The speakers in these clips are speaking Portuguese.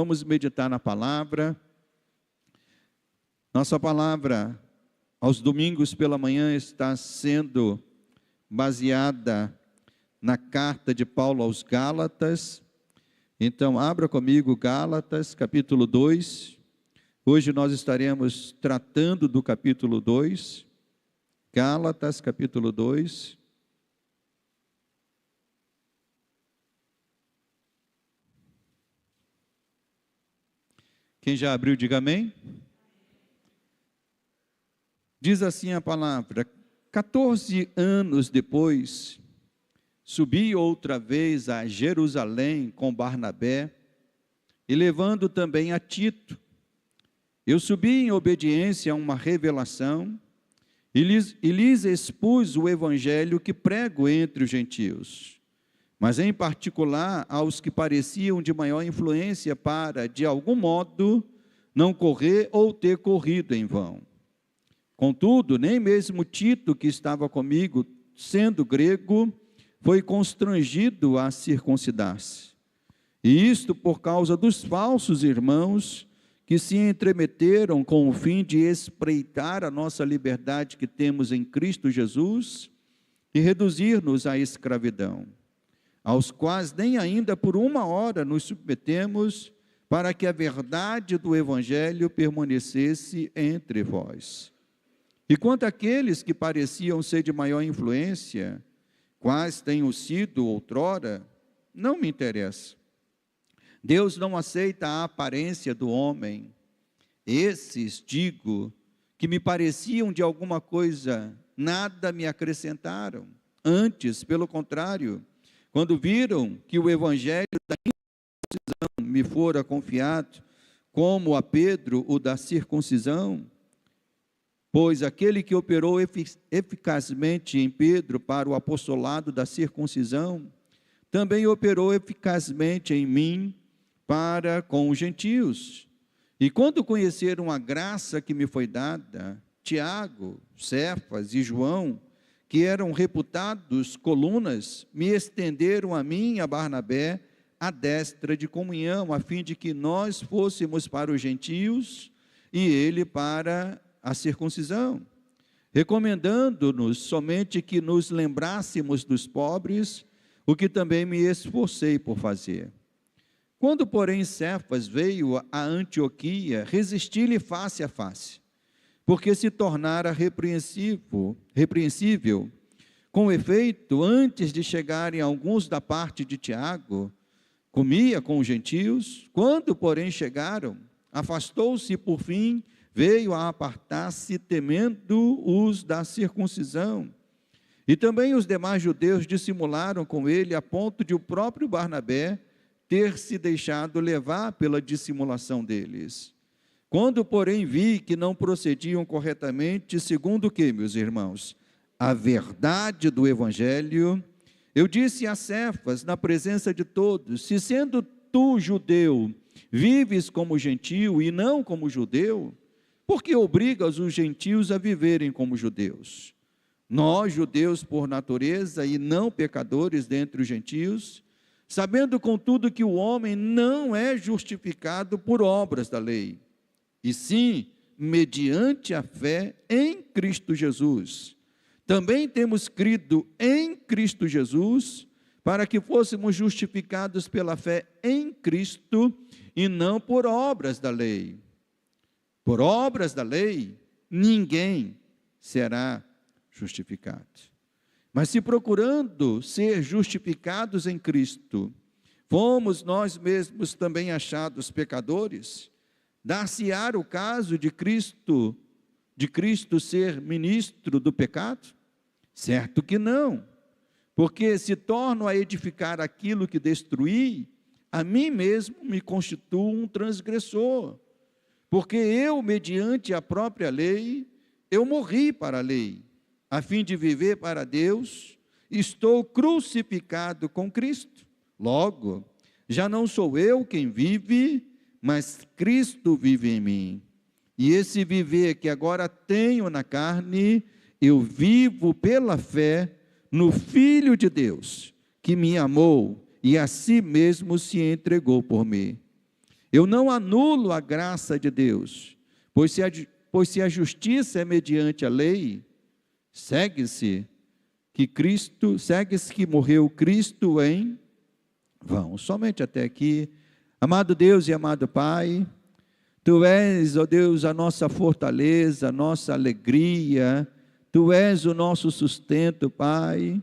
Vamos meditar na palavra. Nossa palavra, aos domingos pela manhã, está sendo baseada na carta de Paulo aos Gálatas. Então, abra comigo Gálatas, capítulo 2. Hoje nós estaremos tratando do capítulo 2. Gálatas, capítulo 2. Quem já abriu, diga amém. Diz assim a palavra: 14 anos depois, subi outra vez a Jerusalém com Barnabé, e levando também a Tito. Eu subi em obediência a uma revelação, e lhes expus o evangelho que prego entre os gentios, mas em particular aos que pareciam de maior influência para, de algum modo, não correr ou ter corrido em vão. Contudo, nem mesmo Tito, que estava comigo, sendo grego, foi constrangido a circuncidar-se. E isto por causa dos falsos irmãos que se entremeteram com o fim de espreitar a nossa liberdade que temos em Cristo Jesus e reduzir-nos à escravidão, aos quais nem ainda por uma hora nos submetemos, para que a verdade do Evangelho permanecesse entre vós. E quanto àqueles que pareciam ser de maior influência, quais tenham sido outrora, não me interessa. Deus não aceita a aparência do homem. Esses, digo, que me pareciam de alguma coisa, nada me acrescentaram. Antes, pelo contrário, quando viram que o evangelho da incircuncisão me fora confiado, como a Pedro o da circuncisão, pois aquele que operou eficazmente em Pedro para o apostolado da circuncisão, também operou eficazmente em mim para com os gentios. E quando conheceram a graça que me foi dada, Tiago, Cefas e João, que eram reputados colunas, me estenderam a mim e a Barnabé a destra de comunhão, a fim de que nós fôssemos para os gentios e ele para a circuncisão, recomendando-nos somente que nos lembrássemos dos pobres, o que também me esforcei por fazer. Quando, porém, Cefas veio a Antioquia, resisti-lhe face a face, porque se tornara repreensível. Com efeito, antes de chegarem alguns da parte de Tiago, comia com os gentios. Quando, porém, chegaram, afastou-se e, por fim, veio a apartar-se, temendo os da circuncisão. E também os demais judeus dissimularam com ele, a ponto de o próprio Barnabé ter se deixado levar pela dissimulação deles. Quando, porém, vi que não procediam corretamente, segundo o que, meus irmãos? A verdade do Evangelho, eu disse a Cefas, na presença de todos: se sendo tu judeu, vives como gentio e não como judeu, por que obrigas os gentios a viverem como judeus? Nós, judeus por natureza e não pecadores dentre os gentios, sabendo contudo que o homem não é justificado por obras da lei, e sim mediante a fé em Cristo Jesus. Também temos crido em Cristo Jesus, para que fôssemos justificados pela fé em Cristo e não por obras da lei. Por obras da lei, ninguém será justificado. Mas se procurando ser justificados em Cristo, fomos nós mesmos também achados pecadores, dar-se-á o caso de Cristo ser ministro do pecado? Certo que não, porque se torno a edificar aquilo que destruí, a mim mesmo me constituo um transgressor, porque eu, mediante a própria lei, eu morri para a lei, a fim de viver para Deus. Estou crucificado com Cristo. Logo, já não sou eu quem vive, mas Cristo vive em mim. E esse viver que agora tenho na carne, eu vivo pela fé no Filho de Deus, que me amou e a si mesmo se entregou por mim. Eu não anulo a graça de Deus, pois se a justiça é mediante a lei, segue-se que morreu Cristo em vão. Somente até aqui. Amado Deus e amado Pai, Tu és, ó Deus, a nossa fortaleza, a nossa alegria, Tu és o nosso sustento, Pai.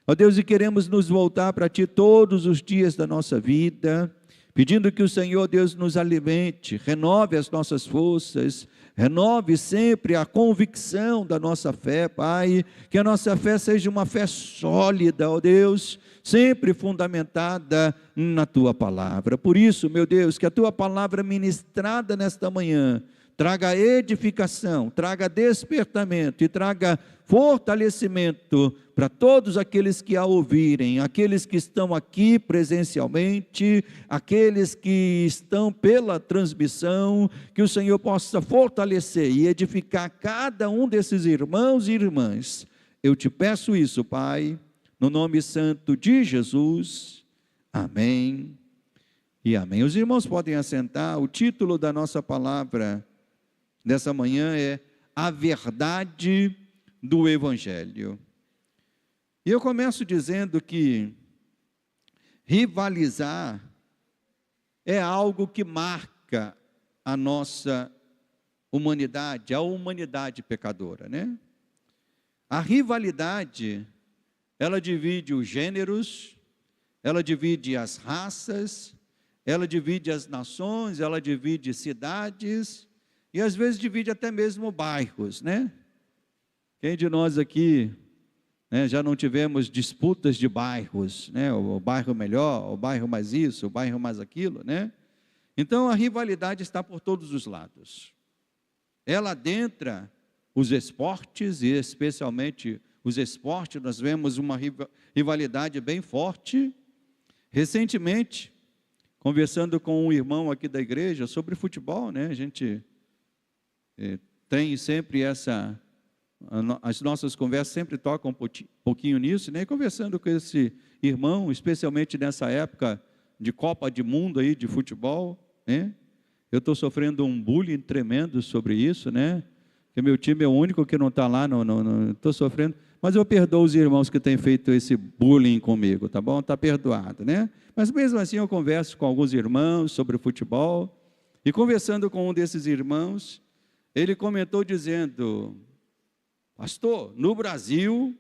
Ó Deus, e queremos nos voltar para Ti todos os dias da nossa vida, pedindo que o Senhor, Deus, nos alimente, renove as nossas forças, renove sempre a convicção da nossa fé, Pai, que a nossa fé seja uma fé sólida, ó Deus, sempre fundamentada na Tua palavra. Por isso, meu Deus, que a Tua palavra ministrada nesta manhã traga edificação, traga despertamento e traga fortalecimento para todos aqueles que a ouvirem, aqueles que estão aqui presencialmente, aqueles que estão pela transmissão, que o Senhor possa fortalecer e edificar cada um desses irmãos e irmãs. Eu te peço isso, Pai, no nome santo de Jesus. Amém e amém. Os irmãos podem assentar. O título da nossa palavra dessa manhã é A Verdade do Evangelho. E eu começo dizendo que rivalizar é algo que marca a nossa humanidade, a humanidade pecadora, né? A rivalidade, ela divide os gêneros, ela divide as raças, ela divide as nações, ela divide cidades, e às vezes divide até mesmo bairros, né? Quem de nós aqui, né, já não tivemos disputas de bairros, né? O bairro melhor, o bairro mais isso, o bairro mais aquilo, né? Então a rivalidade está por todos os lados. Ela adentra os esportes, e especialmente os esportes, nós vemos uma rivalidade bem forte. Recentemente, conversando com um irmão aqui da igreja sobre futebol, né? A gente tem sempre as nossas conversas sempre tocam um pouquinho nisso, né? E conversando com esse irmão, especialmente nessa época de Copa do Mundo aí de futebol, né? Eu estou sofrendo um bullying tremendo sobre isso, né? Que meu time é o único que não está lá, estou sofrendo, mas eu perdoo os irmãos que têm feito esse bullying comigo, tá bom? Está perdoado, né? Mas mesmo assim eu converso com alguns irmãos sobre futebol, e conversando com um desses irmãos, ele comentou dizendo: pastor, no Brasil,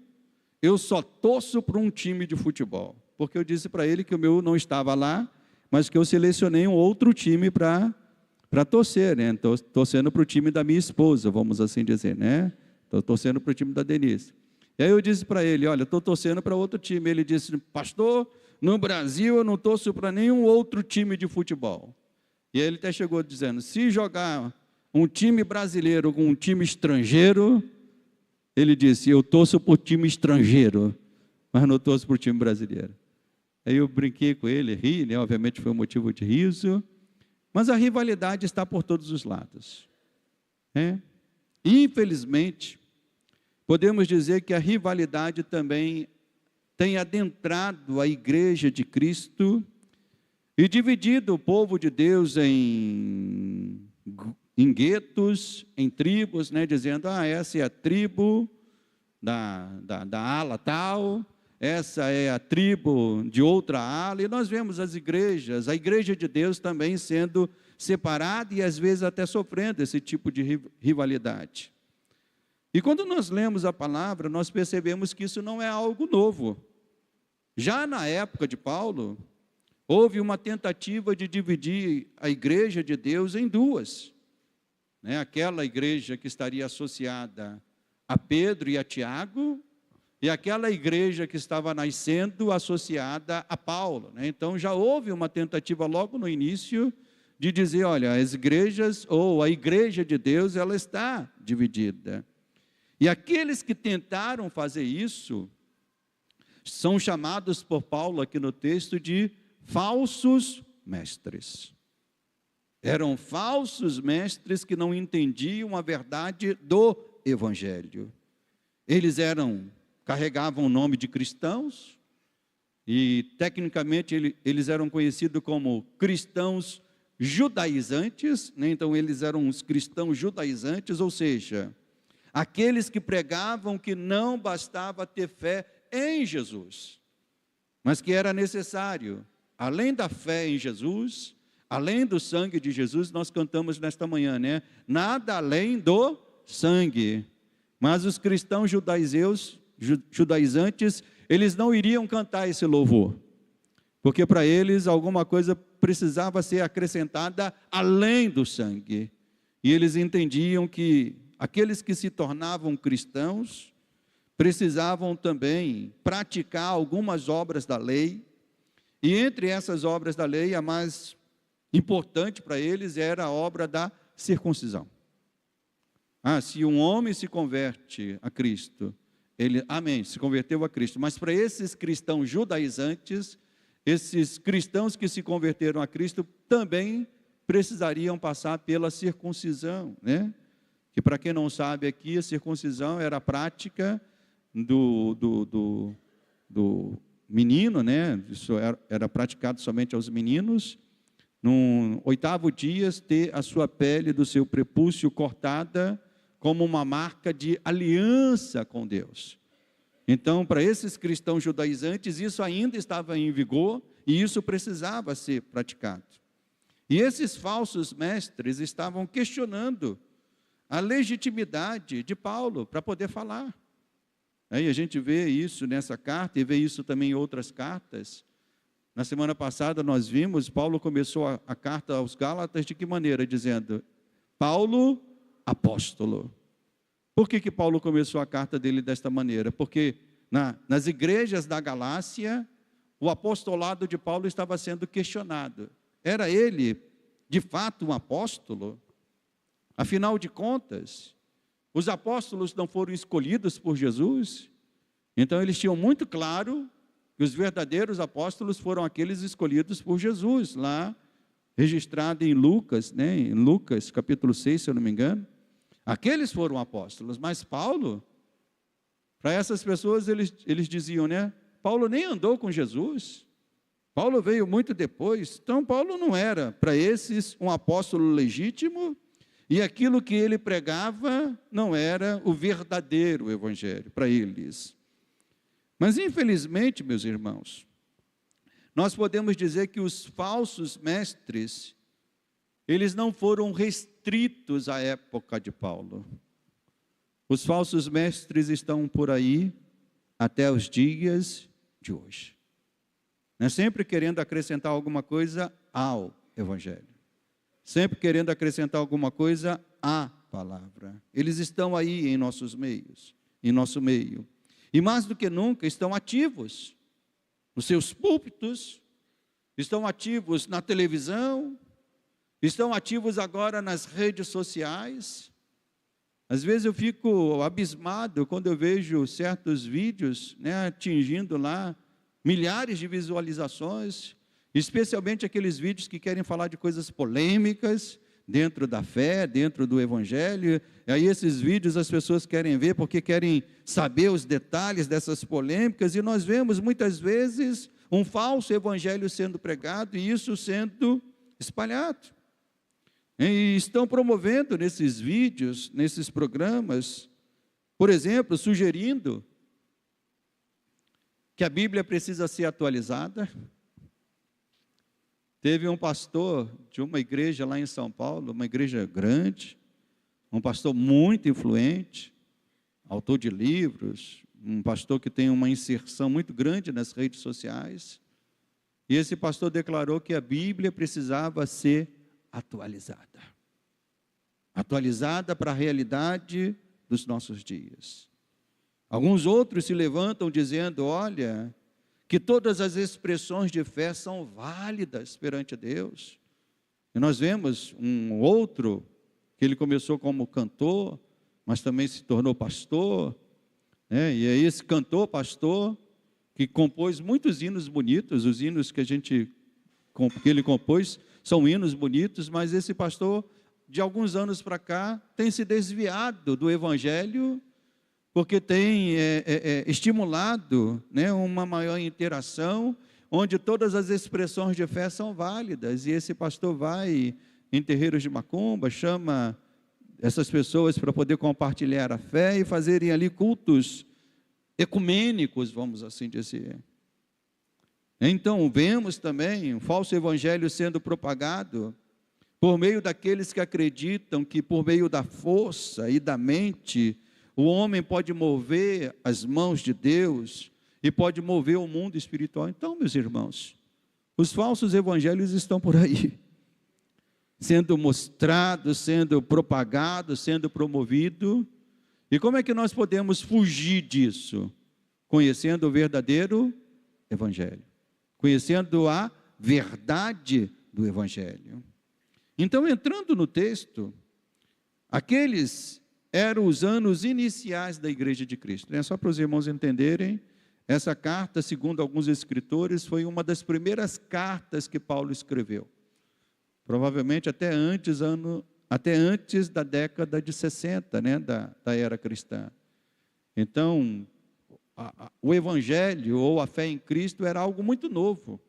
eu só torço para um time de futebol, porque eu disse para ele que o meu não estava lá, mas que eu selecionei um outro time para torcer, né? Estou torcendo para o time da minha esposa, vamos assim dizer, né? Estou torcendo para o time da Denise. E aí eu disse para ele: olha, estou torcendo para outro time. Ele disse: pastor, no Brasil eu não torço para nenhum outro time de futebol. E ele até chegou dizendo: se jogar um time brasileiro com um time estrangeiro, ele disse: eu torço por time estrangeiro, mas não torço por time brasileiro. Aí eu brinquei com ele, ri, né? Obviamente foi um motivo de riso, mas a rivalidade está por todos os lados, né? Infelizmente, podemos dizer que a rivalidade também tem adentrado a igreja de Cristo e dividido o povo de Deus em guetos, em tribos, né, dizendo: essa é a tribo da ala tal, essa é a tribo de outra ala, e nós vemos as igrejas, a igreja de Deus também sendo separada e às vezes até sofrendo esse tipo de rivalidade. E quando nós lemos a palavra, nós percebemos que isso não é algo novo. Já na época de Paulo, houve uma tentativa de dividir a igreja de Deus em duas, né? Aquela igreja que estaria associada a Pedro e a Tiago, e aquela igreja que estava nascendo associada a Paulo, né? Então já houve uma tentativa logo no início de dizer: olha, as igrejas, ou a igreja de Deus, ela está dividida. E aqueles que tentaram fazer isso são chamados por Paulo aqui no texto de falsos mestres. Eram falsos mestres que não entendiam a verdade do Evangelho. Eles carregavam o nome de cristãos, e tecnicamente eles eram conhecidos como cristãos judaizantes, né? Então eles eram os cristãos judaizantes, ou seja, aqueles que pregavam que não bastava ter fé em Jesus, mas que era necessário, além da fé em Jesus, além do sangue de Jesus, nós cantamos nesta manhã, né? Nada além do sangue. Mas os cristãos judaizantes, eles não iriam cantar esse louvor, porque para eles alguma coisa precisava ser acrescentada além do sangue. E eles entendiam que aqueles que se tornavam cristãos precisavam também praticar algumas obras da lei, e entre essas obras da lei, a mais importante para eles era a obra da circuncisão. Se um homem se converte a Cristo, ele, amém, se converteu a Cristo, mas para esses cristãos judaizantes, esses cristãos que se converteram a Cristo, também precisariam passar pela circuncisão, né? Que para quem não sabe aqui, a circuncisão era a prática do menino, né? Isso era praticado somente aos meninos, no 8º dia, ter a sua pele do seu prepúcio cortada, como uma marca de aliança com Deus. Então, para esses cristãos judaizantes, isso ainda estava em vigor e isso precisava ser praticado. E esses falsos mestres estavam questionando a legitimidade de Paulo para poder falar. Aí a gente vê isso nessa carta e vê isso também em outras cartas. Na semana passada nós vimos, Paulo começou a carta aos Gálatas de que maneira? Dizendo, Paulo, apóstolo. Por que Paulo começou a carta dele desta maneira? Porque nas igrejas da Galácia, o apostolado de Paulo estava sendo questionado. Era ele, de fato, um apóstolo? Afinal de contas, os apóstolos não foram escolhidos por Jesus? Então eles tinham muito claro que os verdadeiros apóstolos foram aqueles escolhidos por Jesus, lá registrado em Lucas, né? Em Lucas capítulo 6, se eu não me engano. Aqueles foram apóstolos, mas Paulo, para essas pessoas eles diziam, né? Paulo nem andou com Jesus, Paulo veio muito depois, então Paulo não era, para esses, um apóstolo legítimo, e aquilo que ele pregava não era o verdadeiro evangelho para eles. Mas infelizmente, meus irmãos, nós podemos dizer que os falsos mestres, eles não foram restritos à época de Paulo. Os falsos mestres estão por aí até os dias de hoje, né? Sempre querendo acrescentar alguma coisa ao evangelho, sempre querendo acrescentar alguma coisa à palavra. Eles estão aí em nossos meios, em nosso meio, e mais do que nunca estão ativos nos seus púlpitos, estão ativos na televisão, estão ativos agora nas redes sociais. Às vezes eu fico abismado quando eu vejo certos vídeos, né, atingindo lá milhares de visualizações, especialmente aqueles vídeos que querem falar de coisas polêmicas dentro da fé, dentro do evangelho. E aí esses vídeos as pessoas querem ver porque querem saber os detalhes dessas polêmicas, e nós vemos muitas vezes um falso evangelho sendo pregado e isso sendo espalhado. E estão promovendo nesses vídeos, nesses programas, por exemplo, sugerindo que a Bíblia precisa ser atualizada. Teve um pastor de uma igreja lá em São Paulo, uma igreja grande, um pastor muito influente, autor de livros, um pastor que tem uma inserção muito grande nas redes sociais, e esse pastor declarou que a Bíblia precisava ser atualizada para a realidade dos nossos dias. Alguns outros se levantam dizendo, olha, que todas as expressões de fé são válidas perante a Deus. E nós vemos um outro, que ele começou como cantor, mas também se tornou pastor, né? E é esse cantor, pastor, que compôs muitos hinos bonitos, os hinos que ele compôs são hinos bonitos, mas esse pastor, de alguns anos para cá, tem se desviado do evangelho, porque tem estimulado, né, uma maior interação, onde todas as expressões de fé são válidas, e esse pastor vai em terreiros de macumba, chama essas pessoas para poder compartilhar a fé e fazerem ali cultos ecumênicos, vamos assim dizer. Então, vemos também um falso evangelho sendo propagado por meio daqueles que acreditam que por meio da força e da mente, o homem pode mover as mãos de Deus e pode mover o mundo espiritual. Então, meus irmãos, os falsos evangelhos estão por aí, sendo mostrados, sendo propagados, sendo promovidos. E como é que nós podemos fugir disso? Conhecendo o verdadeiro evangelho, conhecendo a verdade do evangelho. Então, entrando no texto, aqueles eram os anos iniciais da Igreja de Cristo, né? Só para os irmãos entenderem, essa carta, segundo alguns escritores, foi uma das primeiras cartas que Paulo escreveu, provavelmente até antes da década de 60, né, da era cristã. Então, o evangelho ou a fé em Cristo era algo muito novo,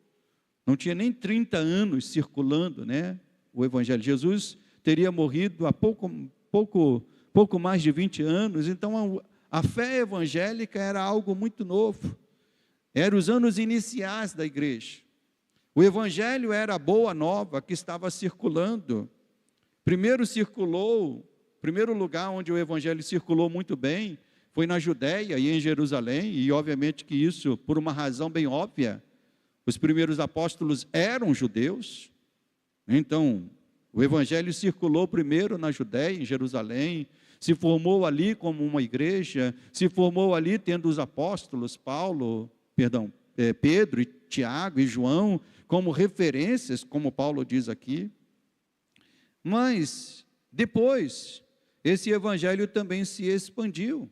não tinha nem 30 anos circulando, né, o evangelho. Jesus teria morrido há pouco mais de 20 anos, então a fé evangélica era algo muito novo, eram os anos iniciais da igreja. O evangelho era a boa nova que estava circulando. Primeiro lugar onde o evangelho circulou muito bem foi na Judéia e em Jerusalém, e obviamente que isso, por uma razão bem óbvia, os primeiros apóstolos eram judeus. Então, o evangelho circulou primeiro na Judéia, em Jerusalém, se formou ali como uma igreja, se formou ali tendo os apóstolos, Pedro, e Tiago e João, como referências, como Paulo diz aqui. Mas, depois, esse evangelho também se expandiu.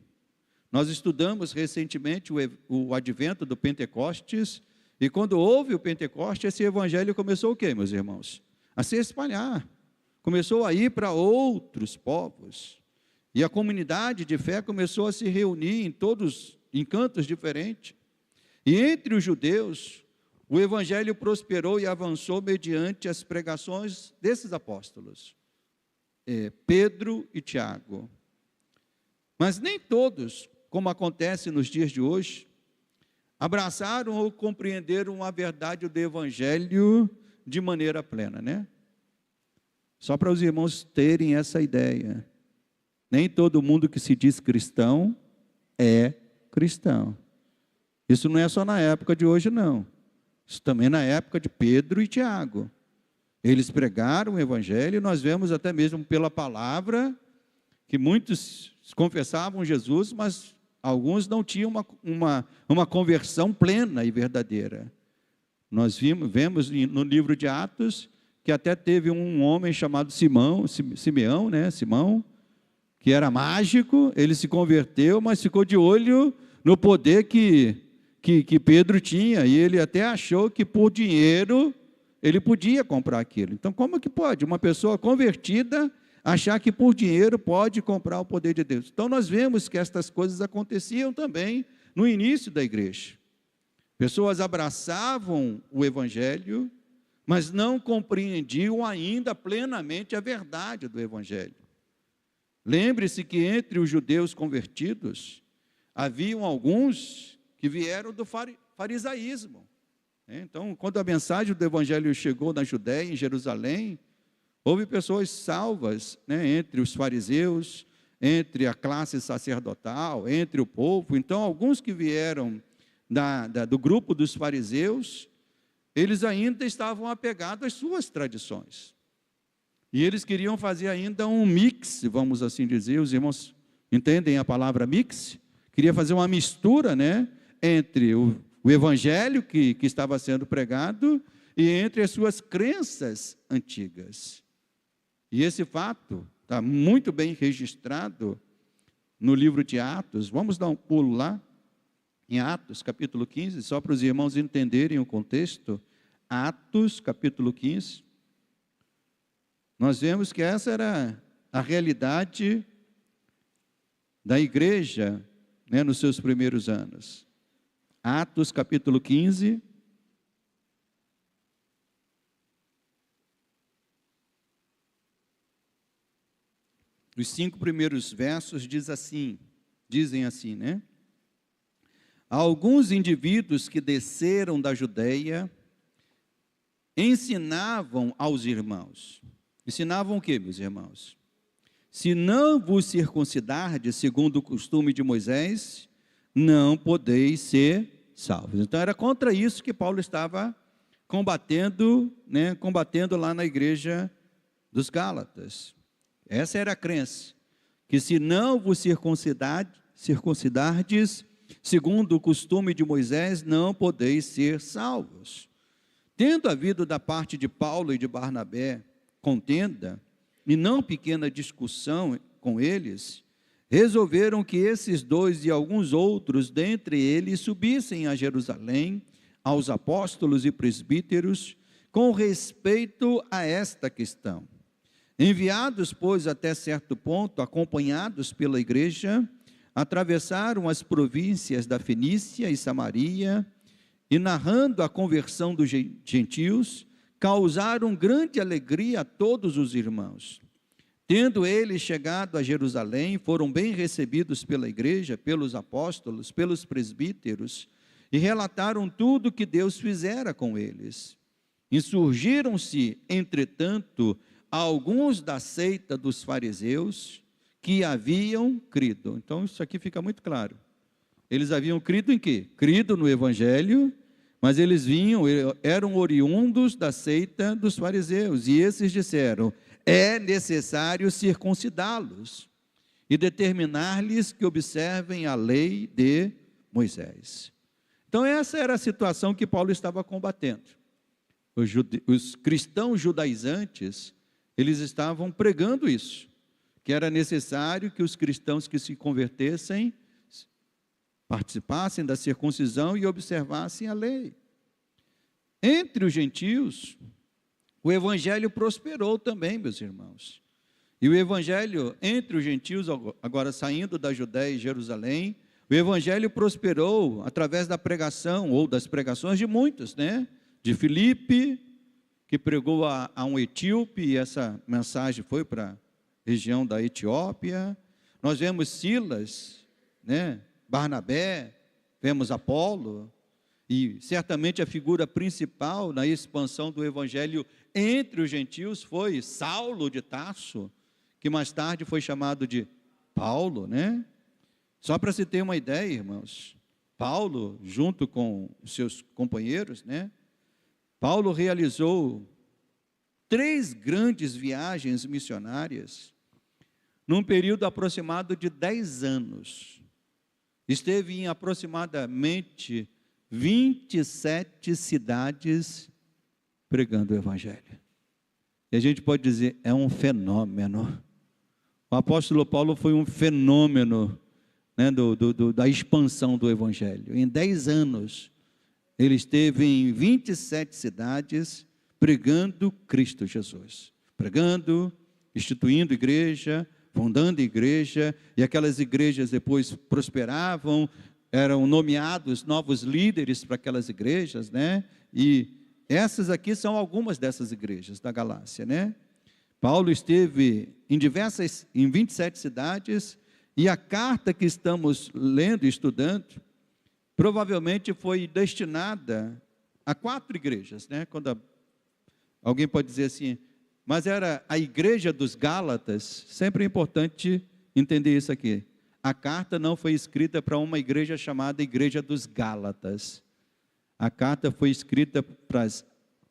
Nós estudamos recentemente o advento do Pentecostes, e quando houve o Pentecostes, esse evangelho começou o quê, meus irmãos? A se espalhar, começou a ir para outros povos, e a comunidade de fé começou a se reunir em cantos diferentes, e entre os judeus, o evangelho prosperou e avançou mediante as pregações desses apóstolos, Pedro e Tiago. Mas nem todos, como acontece nos dias de hoje, abraçaram ou compreenderam a verdade do evangelho de maneira plena, né? Só para os irmãos terem essa ideia, nem todo mundo que se diz cristão é cristão. Isso não é só na época de hoje, não. Isso também na época de Pedro e Tiago. Eles pregaram o evangelho, e nós vemos até mesmo pela palavra, que muitos confessavam Jesus, mas alguns não tinham uma conversão plena e verdadeira. Nós vemos no livro de Atos, que até teve um homem chamado Simeão, né? Simão, que era mágico, ele se converteu, mas ficou de olho no poder que Pedro tinha, e ele até achou que por dinheiro ele podia comprar aquilo. Então, como que pode uma pessoa convertida achar que por dinheiro pode comprar o poder de Deus? Então, nós vemos que estas coisas aconteciam também no início da igreja. Pessoas abraçavam o evangelho, mas não compreendiam ainda plenamente a verdade do evangelho. Lembre-se que entre os judeus convertidos, haviam alguns que vieram do farisaísmo. Então, quando a mensagem do evangelho chegou na Judéia, em Jerusalém, houve pessoas salvas, né, entre os fariseus, entre a classe sacerdotal, entre o povo. Então, alguns que vieram do grupo dos fariseus, eles ainda estavam apegados às suas tradições. E eles queriam fazer ainda um mix, vamos assim dizer, os irmãos entendem a palavra mix? Queria fazer uma mistura, né, entre o evangelho que estava sendo pregado e entre as suas crenças antigas. E esse fato está muito bem registrado no livro de Atos. Vamos dar um pulo lá, em Atos, capítulo 15, só para os irmãos entenderem o contexto. Atos, capítulo 15. Nós vemos que essa era a realidade da igreja, né, nos seus primeiros anos. Atos, capítulo 15. os 5 primeiros versos dizem assim, né? Alguns indivíduos que desceram da Judeia ensinavam aos irmãos. Ensinavam o quê, meus irmãos? Se não vos circuncidardes segundo o costume de Moisés, não podeis ser salvos. Então era contra isso que Paulo estava combatendo, né? Combatendo lá na igreja dos Gálatas. Essa era a crença, que se não vos circuncidardes segundo o costume de Moisés, não podeis ser salvos. Tendo havido da parte de Paulo e de Barnabé contenda, e não pequena discussão com eles, resolveram que esses dois e alguns outros dentre eles subissem a Jerusalém aos apóstolos e presbíteros com respeito a esta questão. Enviados, pois, até certo ponto, acompanhados pela igreja, atravessaram as províncias da Fenícia e Samaria e, narrando a conversão dos gentios, causaram grande alegria a todos os irmãos. Tendo eles chegado a Jerusalém, foram bem recebidos pela igreja, pelos apóstolos, pelos presbíteros, e relataram tudo que Deus fizera com eles. Insurgiram-se, entretanto, alguns da seita dos fariseus que haviam crido. Então isso aqui fica muito claro. Eles haviam crido em quê? Crido no evangelho, mas eles eram oriundos da seita dos fariseus, e esses disseram: é necessário circuncidá-los e determinar-lhes que observem a lei de Moisés. Então essa era a situação que Paulo estava combatendo. Os cristãos judaizantes, eles estavam pregando isso, que era necessário que os cristãos que se convertessem participassem da circuncisão e observassem a lei. Entre os gentios, o evangelho prosperou também, meus irmãos. E o evangelho entre os gentios, agora saindo da Judéia e Jerusalém, o evangelho prosperou através da pregação, ou das pregações de muitos, né? De Filipe, que pregou a um etíope, e essa mensagem foi para a região da Etiópia. Nós vemos Silas, né? Barnabé, vemos Apolo, e certamente a figura principal na expansão do evangelho entre os gentios foi Saulo de Tarso, que mais tarde foi chamado de Paulo, né? Só para se ter uma ideia, irmãos, Paulo, junto com os seus companheiros, né? Paulo realizou 3 grandes viagens missionárias, num período aproximado de 10 anos. Esteve em aproximadamente 27 cidades pregando o evangelho. E a gente pode dizer, é um fenômeno. O apóstolo Paulo foi um fenômeno, né, da expansão do evangelho. Em 10 anos, ele esteve em 27 cidades pregando Cristo Jesus. Pregando, instituindo igreja, fundando igreja, e aquelas igrejas depois prosperavam, eram nomeados novos líderes para aquelas igrejas, né? E essas aqui são algumas dessas igrejas da Galácia, né? Paulo esteve em 27 cidades, e a carta que estamos lendo e estudando, provavelmente foi destinada a 4 igrejas, né? Quando alguém pode dizer assim, mas era a igreja dos Gálatas. Sempre é importante entender isso aqui. A carta não foi escrita para uma igreja chamada Igreja dos Gálatas. A carta foi escrita para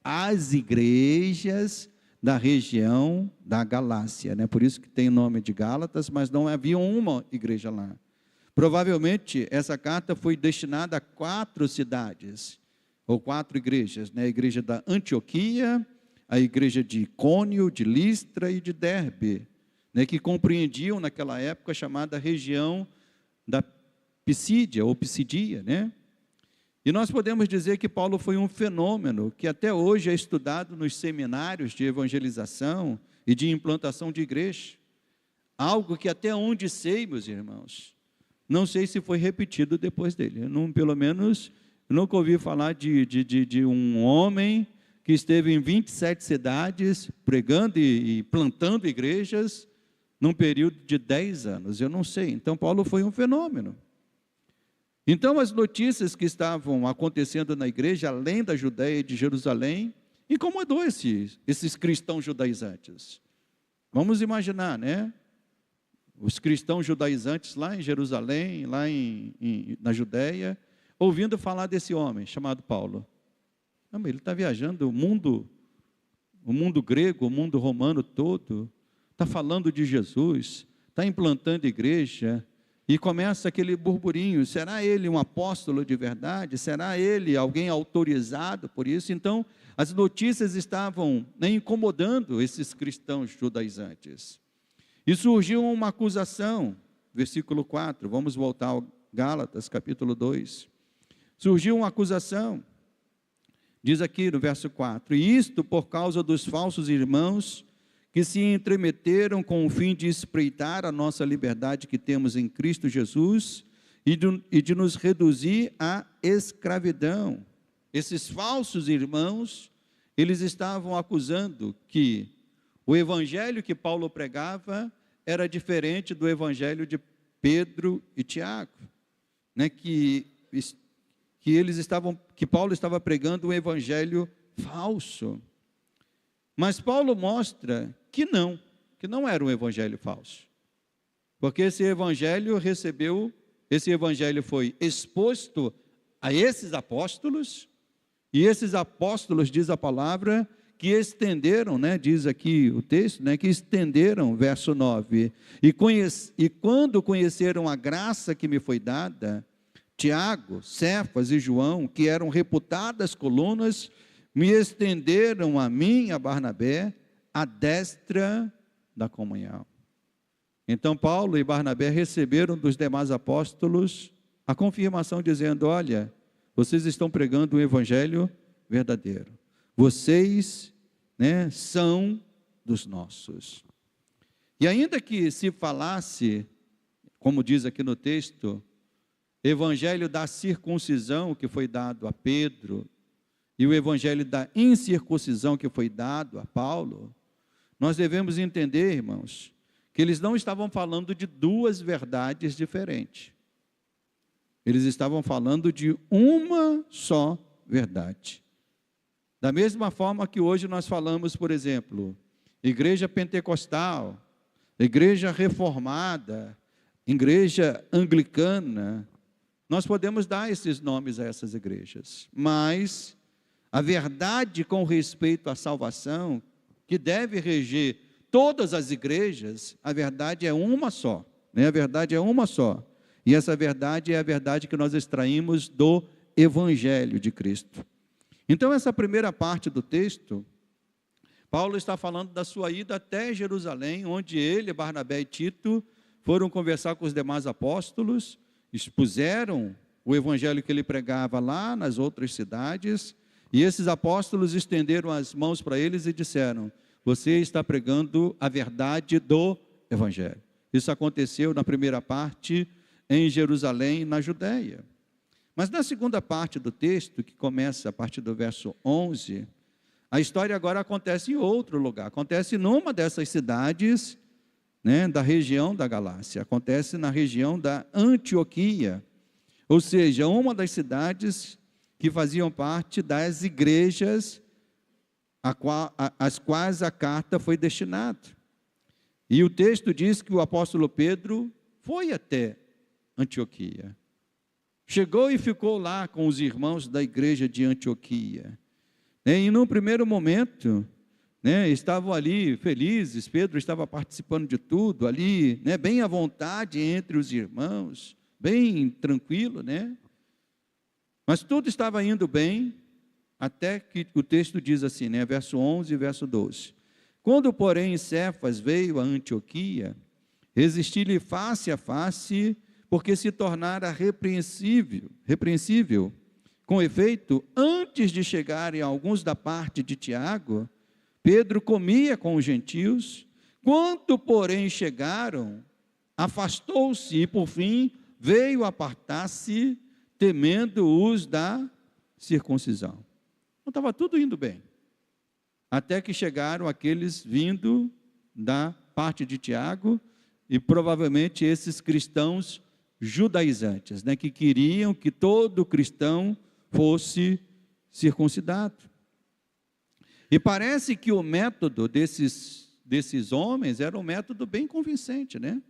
as igrejas da região da Galácia, né? Por isso que tem o nome de Gálatas, mas não havia uma igreja lá. Provavelmente essa carta foi destinada a 4 cidades, ou 4 igrejas, né? A igreja da Antioquia, a igreja de Icônio, de Listra e de Derbe, né? Que compreendiam naquela época a chamada região da Pisídia, ou Pisidia, né? E nós podemos dizer que Paulo foi um fenômeno que até hoje é estudado nos seminários de evangelização e de implantação de igreja. Algo que até onde sei, meus irmãos, não sei se foi repetido depois dele. Pelo menos, nunca ouvi falar de um homem que esteve em 27 cidades, pregando e plantando igrejas, num período de 10 anos, eu não sei. Então, Paulo foi um fenômeno. Então, as notícias que estavam acontecendo na igreja, além da Judéia e de Jerusalém, incomodou esses cristãos judaizantes. Vamos imaginar, né? Os cristãos judaizantes lá em Jerusalém, lá na Judéia, ouvindo falar desse homem chamado Paulo. Ele está viajando o mundo grego, o mundo romano todo, está falando de Jesus, está implantando igreja, e começa aquele burburinho: será ele um apóstolo de verdade? Será ele alguém autorizado por isso? Então, as notícias estavam incomodando esses cristãos judaizantes. E surgiu uma acusação, versículo 4, vamos voltar ao Gálatas, capítulo 2. Surgiu uma acusação, diz aqui no verso 4, e isto por causa dos falsos irmãos que se entremeteram com o fim de espreitar a nossa liberdade que temos em Cristo Jesus e de nos reduzir à escravidão. Esses falsos irmãos, eles estavam acusando que o evangelho que Paulo pregava era diferente do evangelho de Pedro e Tiago, né? Que Paulo estava pregando um evangelho falso. Mas Paulo mostra que não era um evangelho falso. Porque esse evangelho foi exposto a esses apóstolos, e esses apóstolos, diz a palavra, que estenderam, né, diz aqui o texto, né, que estenderam, verso 9, e quando conheceram a graça que me foi dada, Tiago, Cefas e João, que eram reputadas colunas, me estenderam a mim, a Barnabé, a destra da comunhão. Então Paulo e Barnabé receberam dos demais apóstolos a confirmação dizendo: olha, vocês estão pregando um evangelho verdadeiro. Vocês, né, são dos nossos. E ainda que se falasse, como diz aqui no texto, evangelho da circuncisão que foi dado a Pedro e o evangelho da incircuncisão que foi dado a Paulo, nós devemos entender, irmãos, que eles não estavam falando de duas verdades diferentes. Eles estavam falando de uma só verdade. Da mesma forma que hoje nós falamos, por exemplo, igreja pentecostal, igreja reformada, igreja anglicana, nós podemos dar esses nomes a essas igrejas, mas a verdade com respeito à salvação, que deve reger todas as igrejas, a verdade é uma só, né? A verdade é uma só, e essa verdade é a verdade que nós extraímos do Evangelho de Cristo. Então, essa primeira parte do texto, Paulo está falando da sua ida até Jerusalém, onde ele, Barnabé e Tito foram conversar com os demais apóstolos, expuseram o evangelho que ele pregava lá nas outras cidades, e esses apóstolos estenderam as mãos para eles e disseram: você está pregando a verdade do evangelho. Isso aconteceu na primeira parte em Jerusalém, na Judéia. Mas na segunda parte do texto, que começa a partir do verso 11, a história agora acontece em outro lugar, acontece numa dessas cidades, né, da região da Galácia, acontece na região da Antioquia, ou seja, uma das cidades que faziam parte das igrejas às quais a carta foi destinada. E o texto diz que o apóstolo Pedro foi até Antioquia, chegou e ficou lá com os irmãos da igreja de Antioquia, e num primeiro momento, né, estavam ali felizes, Pedro estava participando de tudo ali, né, bem à vontade entre os irmãos, bem tranquilo, né? Mas tudo estava indo bem, até que o texto diz assim, né, verso 11 e verso 12. Quando, porém, Cefas veio a Antioquia, resisti-lhe face a face, porque se tornara repreensível. Com efeito, antes de chegarem alguns da parte de Tiago, Pedro comia com os gentios. Quando, porém, chegaram, afastou-se e, por fim, veio apartar-se, temendo os da circuncisão. Então, estava tudo indo bem, até que chegaram aqueles vindo da parte de Tiago, e provavelmente esses cristãos judaizantes, né, que queriam que todo cristão fosse circuncidado. E parece que o método desses homens era um método bem convincente, né?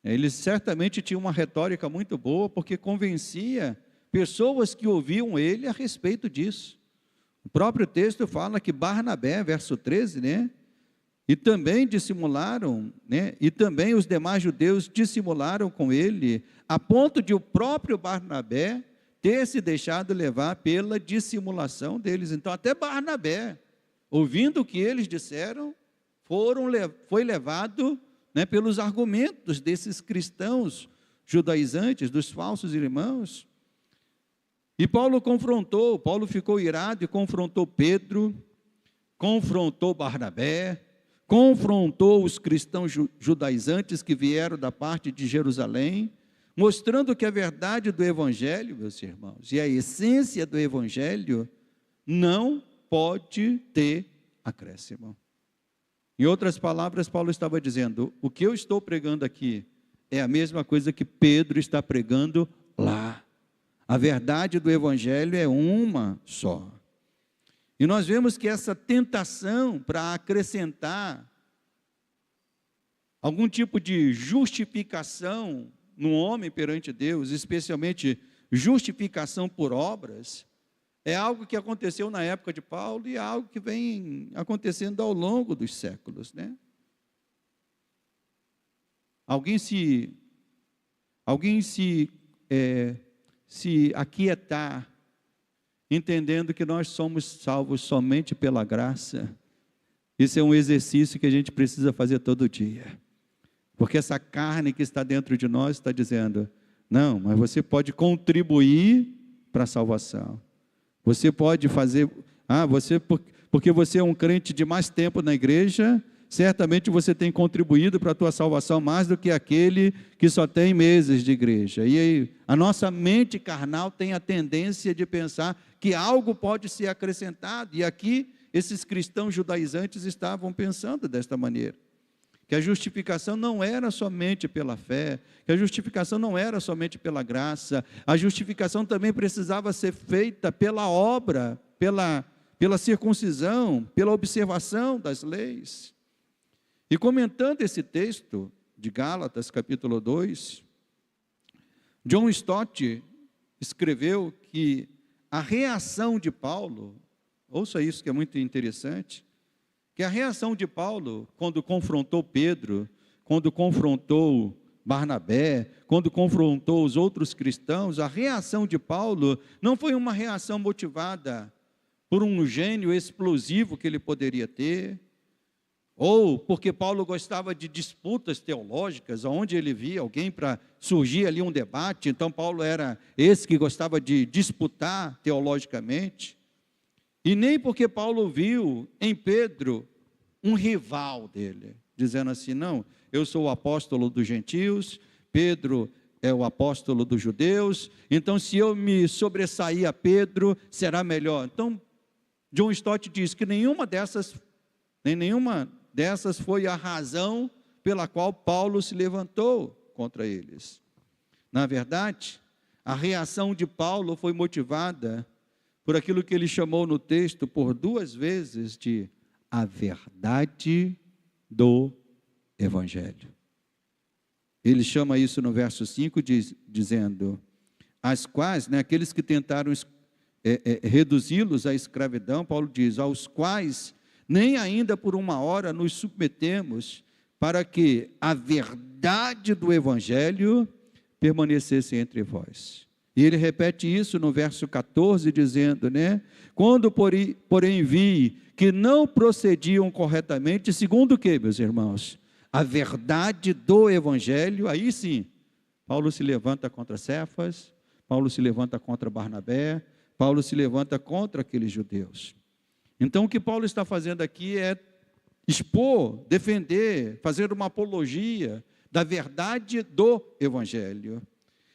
Eles certamente tinham uma retórica muito boa, porque convencia pessoas que ouviam ele a respeito disso. O próprio texto fala que Barnabé, verso 13, né? E também dissimularam, né? E também os demais judeus dissimularam com ele, a ponto de o próprio Barnabé ter se deixado levar pela dissimulação deles. Então, até Barnabé, ouvindo o que eles disseram, foi levado, né, pelos argumentos desses cristãos judaizantes, dos falsos irmãos. E Paulo ficou irado e confrontou Pedro, confrontou Barnabé, confrontou os cristãos judaizantes que vieram da parte de Jerusalém, mostrando que a verdade do Evangelho, meus irmãos, e a essência do Evangelho não pode ter acréscimo. Em outras palavras, Paulo estava dizendo, o que eu estou pregando aqui é a mesma coisa que Pedro está pregando lá. A verdade do Evangelho é uma só. E nós vemos que essa tentação para acrescentar algum tipo de justificação no homem perante Deus, especialmente justificação por obras, é algo que aconteceu na época de Paulo e é algo que vem acontecendo ao longo dos séculos, né? Alguém se aquietar, entendendo que nós somos salvos somente pela graça, isso é um exercício que a gente precisa fazer todo dia, porque essa carne que está dentro de nós está dizendo, não, mas você pode contribuir para a salvação, você pode fazer, porque você é um crente de mais tempo na igreja, certamente você tem contribuído para a tua salvação mais do que aquele que só tem meses de igreja. E aí, a nossa mente carnal tem a tendência de pensar que algo pode ser acrescentado, e aqui esses cristãos judaizantes estavam pensando desta maneira, que a justificação não era somente pela fé, que a justificação não era somente pela graça, a justificação também precisava ser feita pela obra, pela circuncisão, pela observação das leis. E comentando esse texto de Gálatas, capítulo 2, John Stott escreveu que a reação de Paulo, ouça isso que é muito interessante, que a reação de Paulo, quando confrontou Pedro, quando confrontou Barnabé, quando confrontou os outros cristãos, a reação de Paulo não foi uma reação motivada por um gênio explosivo que ele poderia ter, ou porque Paulo gostava de disputas teológicas, onde ele via alguém para surgir ali um debate, então Paulo era esse que gostava de disputar teologicamente, e nem porque Paulo viu em Pedro um rival dele, dizendo assim, não, eu sou o apóstolo dos gentios, Pedro é o apóstolo dos judeus, então se eu me sobressair a Pedro, será melhor. Então, John Stott diz que nenhuma dessas foi a razão pela qual Paulo se levantou contra eles. Na verdade, a reação de Paulo foi motivada por aquilo que ele chamou no texto por 2 vezes de a verdade do Evangelho. Ele chama isso no verso 5, dizendo, as quais, né, aqueles que tentaram reduzi-los à escravidão, Paulo diz, aos quais nem ainda por uma hora nos submetemos, para que a verdade do Evangelho permanecesse entre vós. E ele repete isso no verso 14, dizendo, né? Quando, porém, vi que não procediam corretamente, segundo o que, meus irmãos? A verdade do Evangelho, aí sim, Paulo se levanta contra Cefas, Paulo se levanta contra Barnabé, Paulo se levanta contra aqueles judeus. Então, o que Paulo está fazendo aqui é expor, defender, fazer uma apologia da verdade do Evangelho.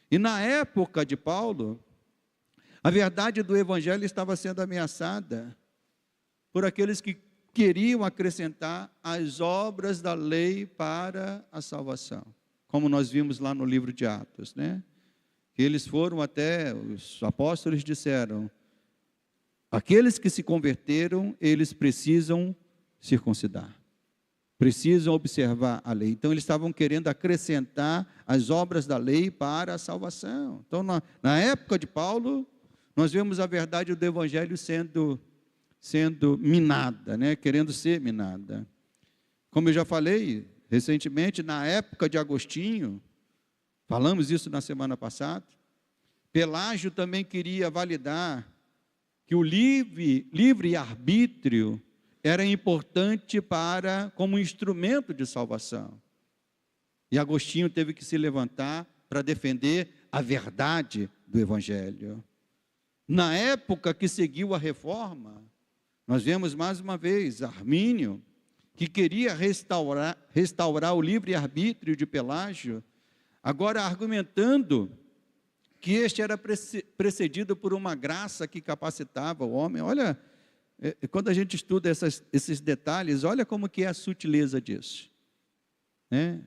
E na época de Paulo, a verdade do Evangelho estava sendo ameaçada por aqueles que queriam acrescentar as obras da lei para a salvação, como nós vimos lá no livro de Atos, né? Eles foram até, os apóstolos disseram, aqueles que se converteram, eles precisam circuncidar, precisam observar a lei. Então, eles estavam querendo acrescentar as obras da lei para a salvação. Então, na época de Paulo, nós vemos a verdade do evangelho sendo minada, né? Querendo ser minada. Como eu já falei recentemente, na época de Agostinho, falamos isso na semana passada, Pelágio também queria validar que o livre arbítrio era importante como instrumento de salvação. E Agostinho teve que se levantar para defender a verdade do evangelho. Na época que seguiu a reforma, nós vemos mais uma vez Armínio, que queria restaurar o livre-arbítrio de Pelágio, agora argumentando que este era precedido por uma graça que capacitava o homem. Olha, quando a gente estuda esses detalhes, olha como que é a sutileza disso, né?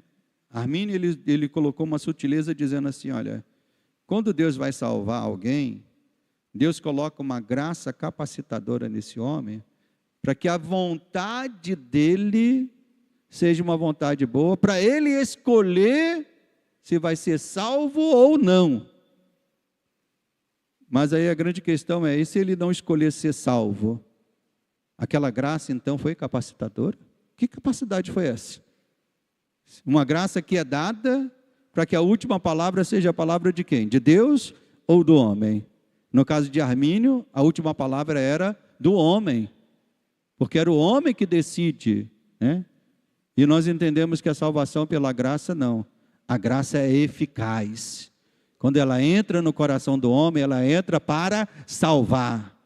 Armínio, ele colocou uma sutileza dizendo assim, olha, quando Deus vai salvar alguém, Deus coloca uma graça capacitadora nesse homem, para que a vontade dele seja uma vontade boa, para ele escolher se vai ser salvo ou não. Mas aí a grande questão é, e se ele não escolher ser salvo? Aquela graça então foi capacitadora? Que capacidade foi essa? Uma graça que é dada para que a última palavra seja a palavra de quem? De Deus ou do homem? No caso de Armínio, a última palavra era do homem, porque era o homem que decide, né? E nós entendemos que a salvação pela graça não, a graça é eficaz. Quando ela entra no coração do homem, ela entra para salvar,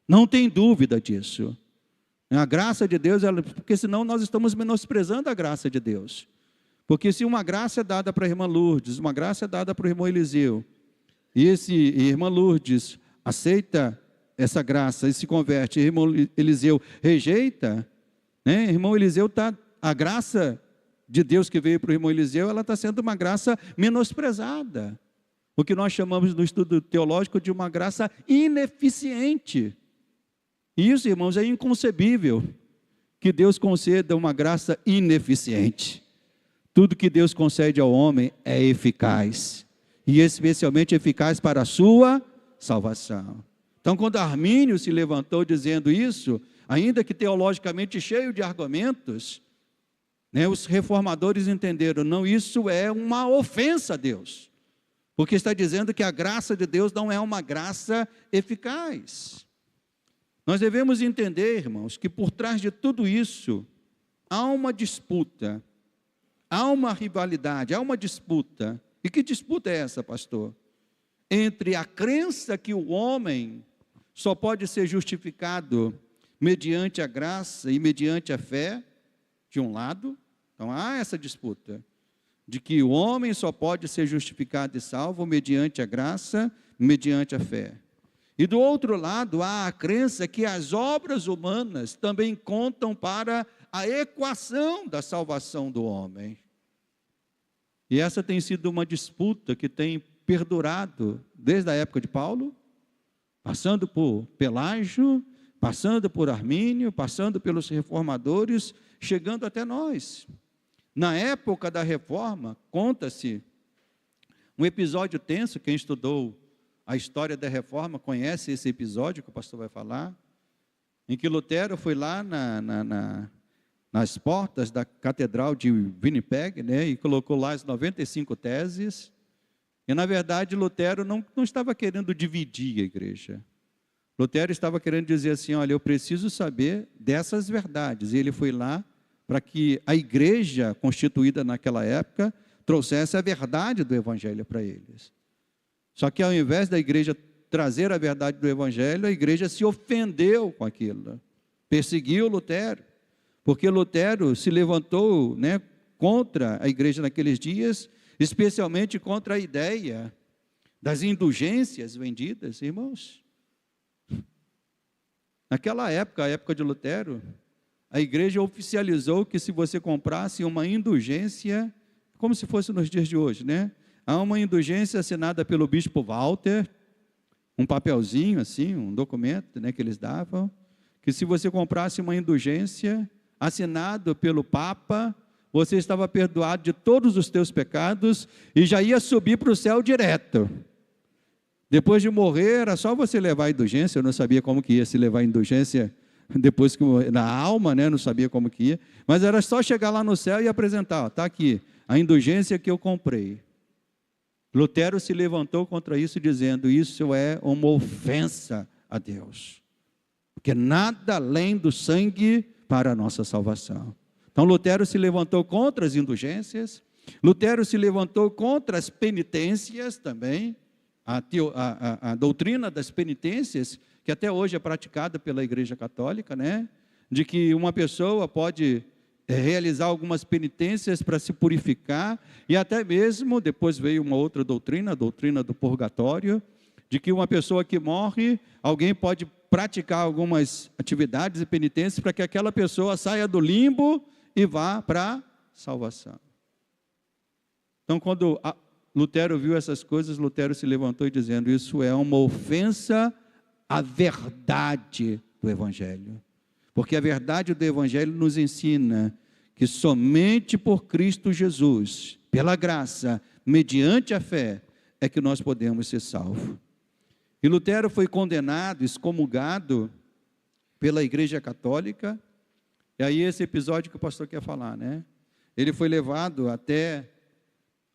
não tem dúvida disso. A graça de Deus, porque senão nós estamos menosprezando a graça de Deus, porque se uma graça é dada para a irmã Lourdes, uma graça é dada para o irmão Eliseu, e irmã Lourdes aceita essa graça e se converte, e irmão Eliseu rejeita, né? Irmão Eliseu a graça de Deus que veio para o irmão Eliseu, ela está sendo uma graça menosprezada, o que nós chamamos no estudo teológico de uma graça ineficiente. E isso, irmãos, é inconcebível que Deus conceda uma graça ineficiente. Tudo que Deus concede ao homem é eficaz, e especialmente eficaz para a sua salvação. Então, quando Armínio se levantou dizendo isso, ainda que teologicamente cheio de argumentos, né, os reformadores entenderam, não, isso é uma ofensa a Deus, porque está dizendo que a graça de Deus não é uma graça eficaz. Nós devemos entender, irmãos, que por trás de tudo isso, há uma disputa, há uma rivalidade, há uma disputa. E que disputa é essa, pastor? Entre a crença que o homem só pode ser justificado mediante a graça e mediante a fé, de um lado. Então há essa disputa, de que o homem só pode ser justificado e salvo mediante a graça, mediante a fé. E do outro lado, há a crença que as obras humanas também contam para a equação da salvação do homem. E essa tem sido uma disputa que tem perdurado desde a época de Paulo, passando por Pelágio, passando por Armínio, passando pelos reformadores, chegando até nós. Na época da reforma, conta-se um episódio tenso, quem estudou a história da reforma conhece esse episódio que o pastor vai falar, em que Lutero foi lá nas portas da catedral de Winnipeg, né, e colocou lá as 95 teses, e na verdade Lutero não estava querendo dividir a igreja. Lutero estava querendo dizer assim, olha, eu preciso saber dessas verdades, e ele foi lá para que a igreja constituída naquela época trouxesse a verdade do evangelho para eles. Só que ao invés da igreja trazer a verdade do evangelho, a igreja se ofendeu com aquilo, perseguiu Lutero, porque Lutero se levantou, né, contra a igreja naqueles dias, especialmente contra a ideia das indulgências vendidas, irmãos. Naquela época, a época de Lutero, a igreja oficializou que se você comprasse uma indulgência, como se fosse nos dias de hoje, né? Há uma indulgência assinada pelo bispo Walter, um papelzinho assim, um documento, né, que eles davam, que se você comprasse uma indulgência assinado pelo Papa, você estava perdoado de todos os teus pecados e já ia subir para o céu direto. Depois de morrer, era só você levar a indulgência. Eu não sabia como que ia se levar a indulgência depois que na alma, né? Não sabia como que ia, mas era só chegar lá no céu e apresentar, está aqui, a indulgência que eu comprei. Lutero se levantou contra isso, dizendo, isso é uma ofensa a Deus, porque nada além do sangue para a nossa salvação. Então Lutero se levantou contra as indulgências, Lutero se levantou contra as penitências também, a doutrina das penitências, que até hoje é praticada pela Igreja Católica, né? De que uma pessoa pode realizar algumas penitências para se purificar, e até mesmo, depois veio uma outra doutrina, a doutrina do purgatório, de que uma pessoa que morre, alguém pode praticar algumas atividades e penitências para que aquela pessoa saia do limbo e vá para a salvação. Então, quando Lutero viu essas coisas, Lutero se levantou e dizendo, isso é uma ofensa à verdade do Evangelho. Porque a verdade do Evangelho nos ensina que somente por Cristo Jesus, pela graça, mediante a fé, é que nós podemos ser salvos. E Lutero foi condenado, excomungado pela Igreja Católica. E aí esse episódio que o pastor quer falar, né? Ele foi levado até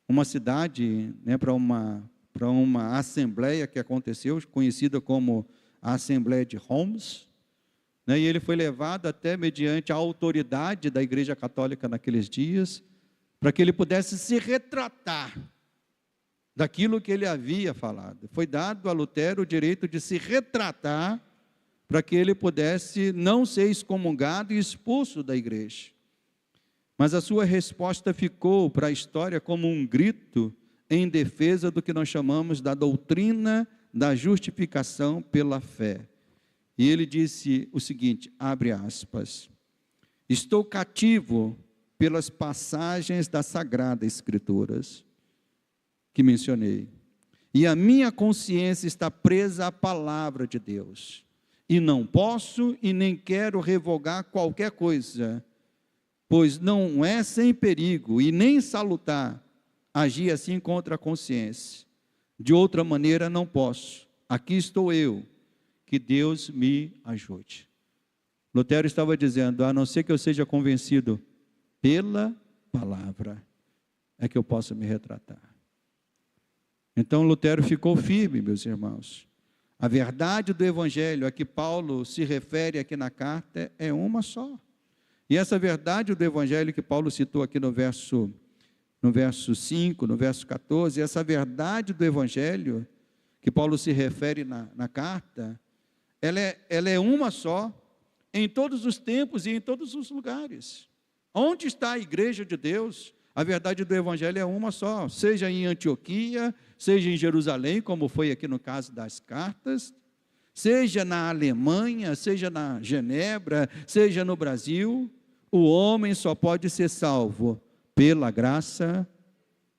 uma cidade, né, para uma assembleia que aconteceu, conhecida como a Assembleia de Homs, né, e ele foi levado até mediante a autoridade da Igreja Católica naqueles dias, para que ele pudesse se retratar daquilo que ele havia falado. Foi dado a Lutero o direito de se retratar, para que ele pudesse não ser excomungado e expulso da igreja. Mas a sua resposta ficou para a história como um grito em defesa do que nós chamamos da doutrina da justificação pela fé. E ele disse o seguinte, abre aspas, estou cativo pelas passagens das Sagradas Escrituras que mencionei, e a minha consciência está presa à palavra de Deus, e não posso e nem quero revogar qualquer coisa, pois não é sem perigo e nem salutar agir assim contra a consciência. De outra maneira não posso. Aqui estou eu, que Deus me ajude. Lutero estava dizendo, a não ser que eu seja convencido pela palavra, é que eu possa me retratar. Então Lutero ficou firme, meus irmãos. A verdade do Evangelho a que Paulo se refere aqui na carta é uma só. E essa verdade do Evangelho que Paulo citou aqui no verso 5, no verso 14, essa verdade do Evangelho que Paulo se refere na carta, ela é uma só, em todos os tempos e em todos os lugares. Onde está a igreja de Deus? A verdade do Evangelho é uma só, seja em Antioquia, seja em Jerusalém, como foi aqui no caso das cartas, seja na Alemanha, seja na Genebra, seja no Brasil, o homem só pode ser salvo pela graça,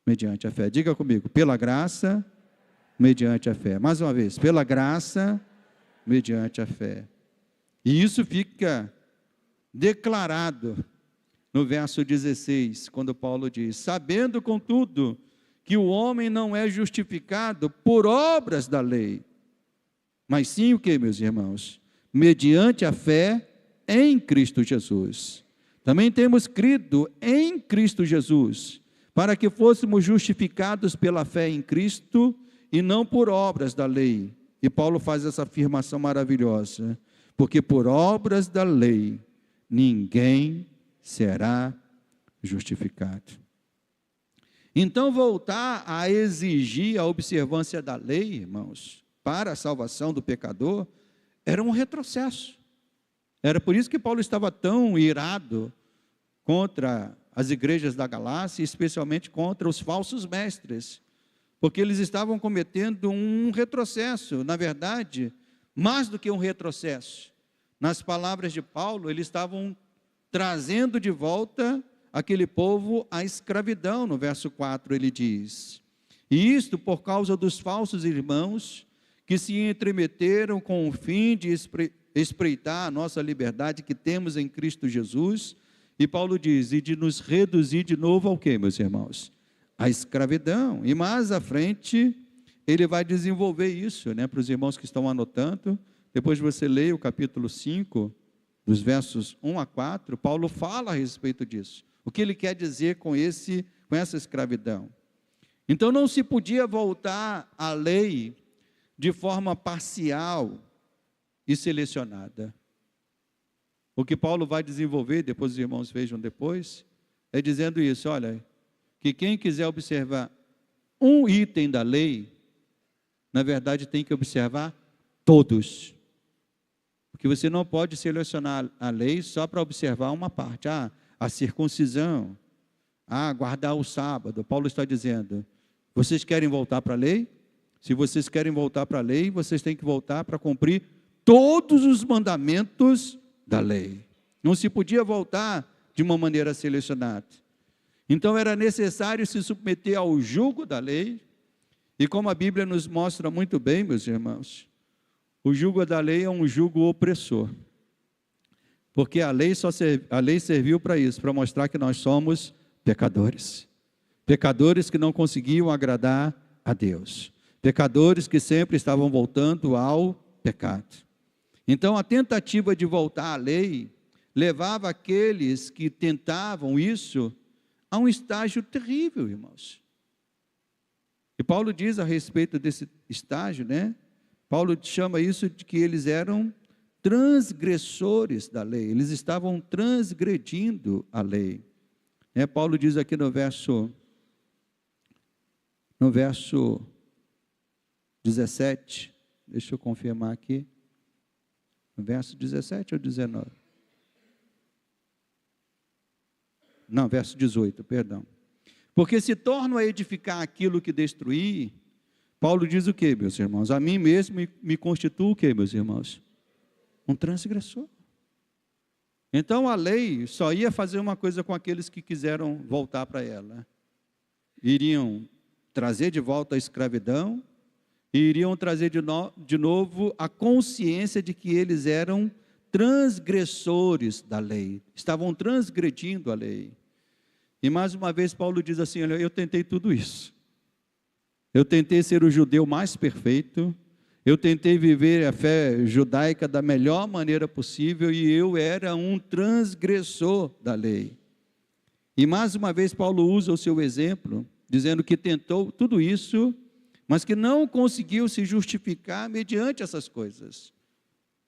mediante a fé. Diga comigo, pela graça, mediante a fé. Mais uma vez, pela graça, mediante a fé. E isso fica declarado no verso 16, quando Paulo diz, sabendo contudo que o homem não é justificado por obras da lei, mas sim o que, meus irmãos? Mediante a fé em Cristo Jesus. Também temos crido em Cristo Jesus, para que fôssemos justificados pela fé em Cristo e não por obras da lei. E Paulo faz essa afirmação maravilhosa, porque por obras da lei ninguém será justificado. Então voltar a exigir a observância da lei, irmãos, para a salvação do pecador, era um retrocesso. Era por isso que Paulo estava tão irado contra as igrejas da Galácia, especialmente contra os falsos mestres, porque eles estavam cometendo um retrocesso, na verdade, mais do que um retrocesso. Nas palavras de Paulo, eles estavam trazendo de volta aquele povo à escravidão. No verso 4 ele diz: e isto por causa dos falsos irmãos que se entremeteram com o fim de espreitar a nossa liberdade que temos em Cristo Jesus. E Paulo diz, e de nos reduzir de novo ao quê, meus irmãos? A escravidão. E mais à frente, ele vai desenvolver isso, para os irmãos que estão anotando. Depois você lê o capítulo 5, dos versos 1 a 4, Paulo fala a respeito disso. O que ele quer dizer com essa escravidão? Então não se podia voltar à lei de forma parcial e selecionada. O que Paulo vai desenvolver, depois os irmãos vejam depois, é dizendo isso, olha, que quem quiser observar um item da lei, na verdade tem que observar todos. Porque você não pode selecionar a lei só para observar uma parte. A circuncisão, guardar o sábado. Paulo está dizendo, vocês querem voltar para a lei? Se vocês querem voltar para a lei, vocês têm que voltar para cumprir todos os mandamentos da lei. Não se podia voltar de uma maneira selecionada. Então era necessário se submeter ao jugo da lei, e como a Bíblia nos mostra muito bem, meus irmãos, o jugo da lei é um jugo opressor, porque a lei serviu para isso, para mostrar que nós somos pecadores, pecadores que não conseguiam agradar a Deus, pecadores que sempre estavam voltando ao pecado. Então, a tentativa de voltar à lei levava aqueles que tentavam isso a um estágio terrível, irmãos. E Paulo diz a respeito desse estágio, Paulo chama isso de que eles eram transgressores da lei, eles estavam transgredindo a lei. Paulo diz aqui no verso 17, deixa eu confirmar aqui, no verso 17 ou 19? Não, verso 18, perdão. Porque se torno a edificar aquilo que destruí, Paulo diz o que, meus irmãos? A mim mesmo me constituo o que, meus irmãos? Um transgressor. Então a lei só ia fazer uma coisa com aqueles que quiseram voltar para ela. Iriam trazer de volta a escravidão, e iriam trazer de novo a consciência de que eles eram transgressores da lei, estavam transgredindo a lei. E mais uma vez Paulo diz assim, olha, eu tentei tudo isso. Eu tentei ser o judeu mais perfeito, eu tentei viver a fé judaica da melhor maneira possível, e eu era um transgressor da lei. E mais uma vez Paulo usa o seu exemplo, dizendo que tentou tudo isso, mas que não conseguiu se justificar mediante essas coisas.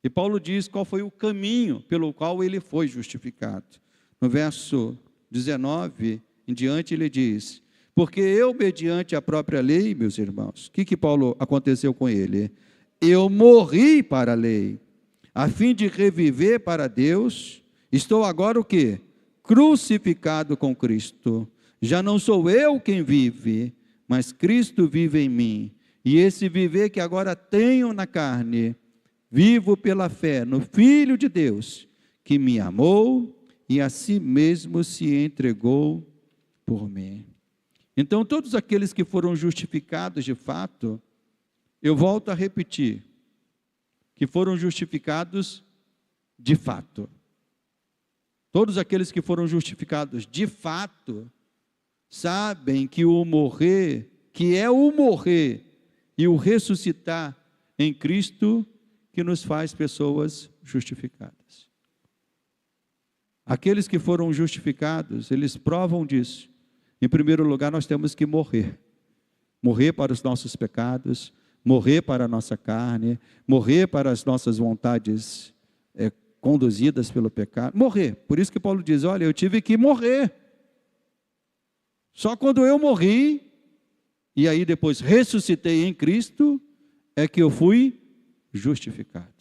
E Paulo diz qual foi o caminho pelo qual ele foi justificado. No verso 19 em diante ele diz, porque eu mediante a própria lei, meus irmãos, o que Paulo aconteceu com ele? Eu morri para a lei, a fim de reviver para Deus. Estou agora o quê? Crucificado com Cristo. Já não sou eu quem vive, mas Cristo vive em mim. E esse viver que agora tenho na carne, vivo pela fé no Filho de Deus, que me amou e a si mesmo se entregou por mim. Então, todos aqueles que foram justificados de fato, eu volto a repetir, que foram justificados de fato. Todos aqueles que foram justificados de fato, sabem que o morrer, que é o morrer e o ressuscitar em Cristo, que nos faz pessoas justificadas. Aqueles que foram justificados, eles provam disso. Em primeiro lugar, nós temos que morrer. Morrer para os nossos pecados, morrer para a nossa carne, morrer para as nossas vontades conduzidas pelo pecado. Morrer. Por isso que Paulo diz, olha, eu tive que morrer. Só quando eu morri, e aí depois ressuscitei em Cristo, é que eu fui justificado.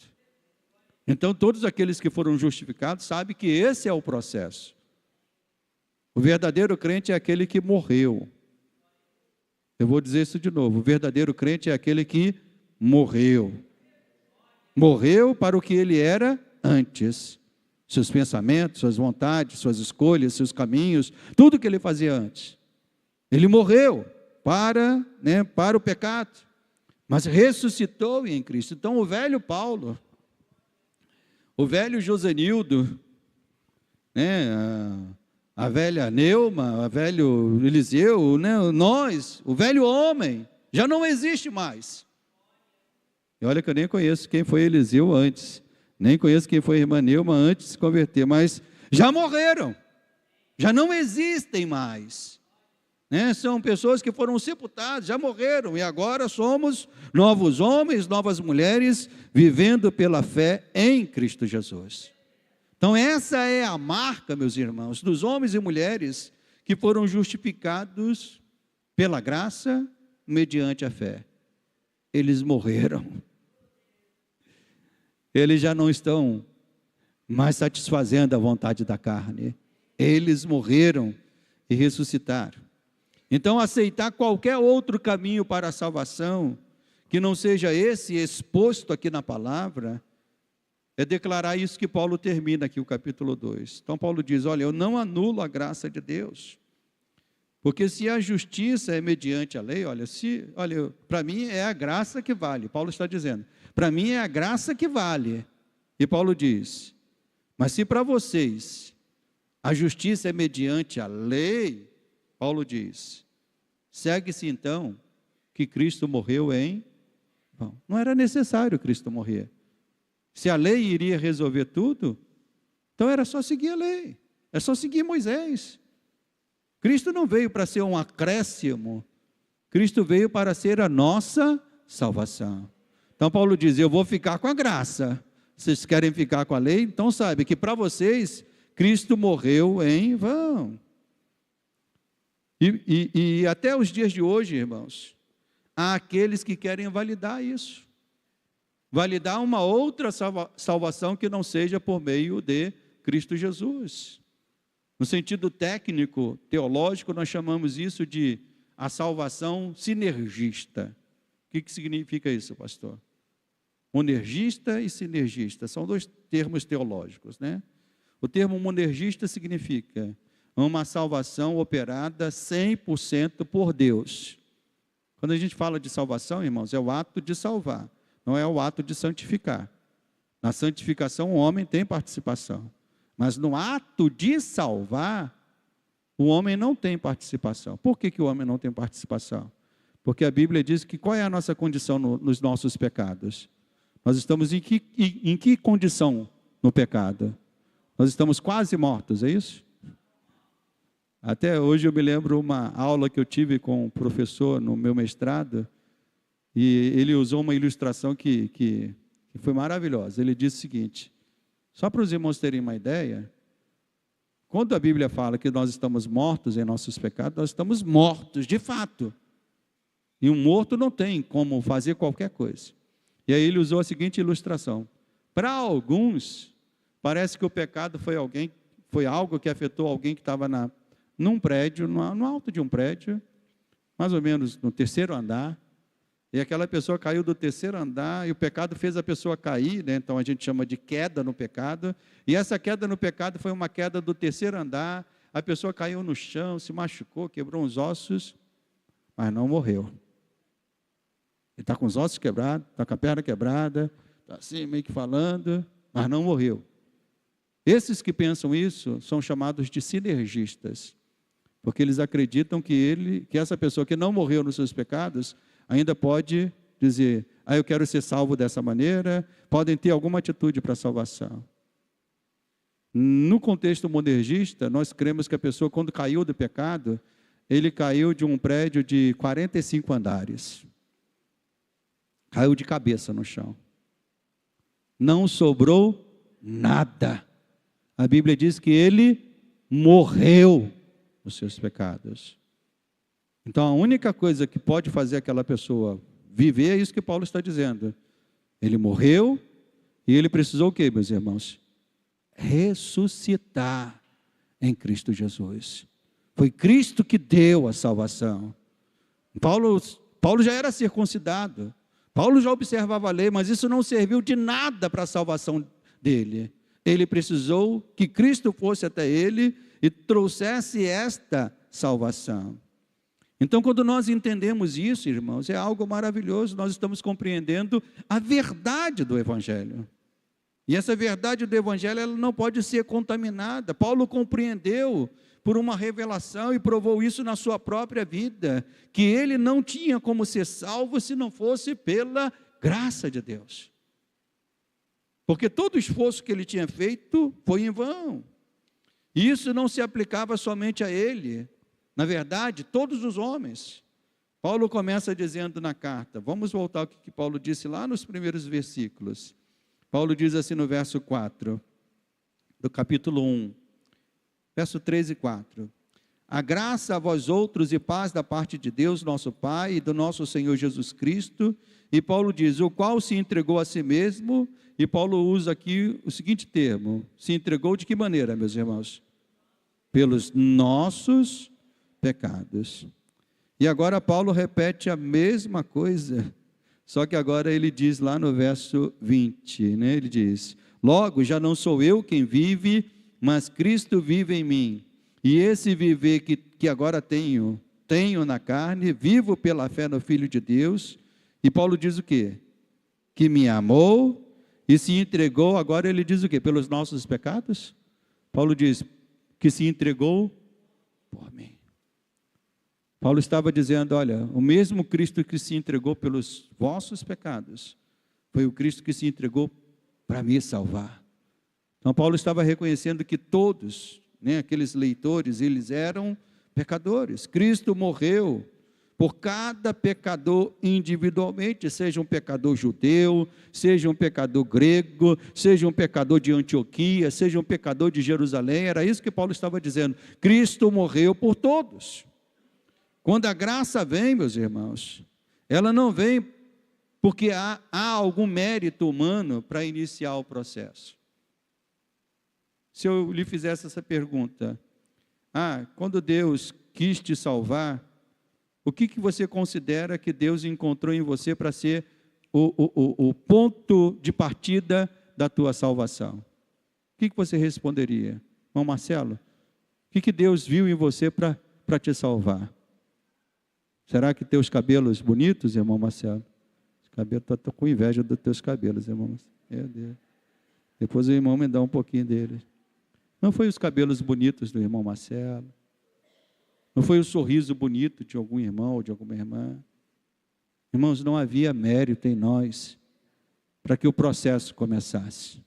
Então todos aqueles que foram justificados sabem que esse é o processo. O verdadeiro crente é aquele que morreu. Eu vou dizer isso de novo, o verdadeiro crente é aquele que morreu. Morreu para o que ele era antes. seus pensamentos, suas vontades, suas escolhas, seus caminhos, tudo que ele fazia antes. Ele morreu para o pecado, mas ressuscitou em Cristo. Então, o velho Paulo, o velho Josenildo, a velha Neuma, o velho Eliseu, nós, o velho homem, já não existe mais. E olha que eu nem conheço quem foi Eliseu antes, nem conheço quem foi a irmã Neuma antes de se converter, mas já morreram, já não existem mais. São pessoas que foram sepultadas, já morreram, e agora somos novos homens, novas mulheres, vivendo pela fé em Cristo Jesus. Então essa é a marca, meus irmãos, dos homens e mulheres que foram justificados pela graça, mediante a fé. Eles morreram. Eles já não estão mais satisfazendo a vontade da carne. Eles morreram e ressuscitaram. Então, aceitar qualquer outro caminho para a salvação, que não seja esse exposto aqui na palavra, é declarar isso que Paulo termina aqui o capítulo 2. Então Paulo diz, olha, eu não anulo a graça de Deus, porque se a justiça é mediante a lei, olha, para mim é a graça que vale. Paulo está dizendo, para mim é a graça que vale. E Paulo diz, mas se para vocês a justiça é mediante a lei, Paulo diz, segue-se então que Cristo morreu em vão. Não era necessário Cristo morrer. Se a lei iria resolver tudo, então era só seguir a lei, é só seguir Moisés. Cristo não veio para ser um acréscimo, Cristo veio para ser a nossa salvação. Então Paulo diz, eu vou ficar com a graça, vocês querem ficar com a lei? Então sabe que para vocês, Cristo morreu em vão. E até os dias de hoje, irmãos, há aqueles que querem validar isso. Validar uma outra salvação que não seja por meio de Cristo Jesus. No sentido técnico, teológico, nós chamamos isso de a salvação sinergista. O que significa isso, pastor? Monergista e sinergista, são dois termos teológicos, O termo monergista significa uma salvação operada 100% por Deus. Quando a gente fala de salvação, irmãos, é o ato de salvar, não é o ato de santificar. Na santificação o homem tem participação, mas no ato de salvar, o homem não tem participação. Por que o homem não tem participação? Porque a Bíblia diz que qual é a nossa condição nos nossos pecados? Nós estamos em que condição no pecado? Nós estamos quase mortos, é isso? Até hoje eu me lembro uma aula que eu tive com um professor no meu mestrado, e ele usou uma ilustração que foi maravilhosa. Ele disse o seguinte, só para os irmãos terem uma ideia, quando a Bíblia fala que nós estamos mortos em nossos pecados, nós estamos mortos de fato. E um morto não tem como fazer qualquer coisa. E aí ele usou a seguinte ilustração. Para alguns, parece que o pecado foi algo que afetou alguém que estava num prédio, no alto de um prédio, mais ou menos no terceiro andar, e aquela pessoa caiu do terceiro andar, e o pecado fez a pessoa cair, então a gente chama de queda no pecado, e essa queda no pecado foi uma queda do terceiro andar, a pessoa caiu no chão, se machucou, quebrou os ossos, mas não morreu. Ele está com os ossos quebrados, está com a perna quebrada, está assim meio que falando, mas não morreu. Esses que pensam isso são chamados de sinergistas, porque eles acreditam que essa pessoa que não morreu nos seus pecados, ainda pode dizer, eu quero ser salvo dessa maneira, podem ter alguma atitude para a salvação. No contexto monergista, nós cremos que a pessoa, quando caiu do pecado, ele caiu de um prédio de 45 andares. Caiu de cabeça no chão. Não sobrou nada. A Bíblia diz que ele morreu nos seus pecados. Então, a única coisa que pode fazer aquela pessoa viver é isso que Paulo está dizendo. Ele morreu e ele precisou o quê, meus irmãos? Ressuscitar em Cristo Jesus. Foi Cristo que deu a salvação. Paulo já era circuncidado. Paulo já observava a lei, mas isso não serviu de nada para a salvação dele. ele precisou que Cristo fosse até ele e trouxesse esta salvação. Então, quando nós entendemos isso, irmãos, é algo maravilhoso, nós estamos compreendendo a verdade do Evangelho. E essa verdade do Evangelho, ela não pode ser contaminada. Paulo compreendeu por uma revelação e provou isso na sua própria vida, que ele não tinha como ser salvo se não fosse pela graça de Deus. Porque todo o esforço que ele tinha feito foi em vão. E isso não se aplicava somente a ele. Na verdade, todos os homens. Paulo começa dizendo na carta, vamos voltar ao que Paulo disse lá nos primeiros versículos. Paulo diz assim no verso 4, do capítulo 1, verso 3 e 4. A graça a vós outros e paz da parte de Deus, nosso Pai, e do nosso Senhor Jesus Cristo. E Paulo diz, o qual se entregou a si mesmo, e Paulo usa aqui o seguinte termo, se entregou de que maneira, meus irmãos? Pelos nossos pecados. E agora Paulo repete a mesma coisa, só que agora ele diz lá no verso 20, né? Ele diz, logo já não sou eu quem vive, mas Cristo vive em mim, e esse viver que agora tenho na carne, vivo pela fé no Filho de Deus. E Paulo diz o quê? Que me amou e se entregou, agora ele diz o quê? Pelos nossos pecados? Paulo diz que se entregou por mim. Paulo estava dizendo, olha, o mesmo Cristo que se entregou pelos vossos pecados, foi o Cristo que se entregou para me salvar. Então Paulo estava reconhecendo que todos, né, aqueles leitores, eles eram pecadores. Cristo morreu por cada pecador individualmente, seja um pecador judeu, seja um pecador grego, seja um pecador de Antioquia, seja um pecador de Jerusalém. Era isso que Paulo estava dizendo. Cristo morreu por todos. Quando a graça vem, meus irmãos, ela não vem porque há algum mérito humano para iniciar o processo. Se eu lhe fizesse essa pergunta, quando Deus quis te salvar, o que você considera que Deus encontrou em você para ser o ponto de partida da tua salvação? O que você responderia? Irmão Marcelo, o que Deus viu em você para te salvar? Será que teus cabelos bonitos, irmão Marcelo? Estou com inveja dos teus cabelos, irmão Marcelo. Meu Deus. Depois o irmão me dá um pouquinho deles. Não foi os cabelos bonitos do irmão Marcelo. Não foi o sorriso bonito de algum irmão ou de alguma irmã. Irmãos, não havia mérito em nós para que o processo começasse.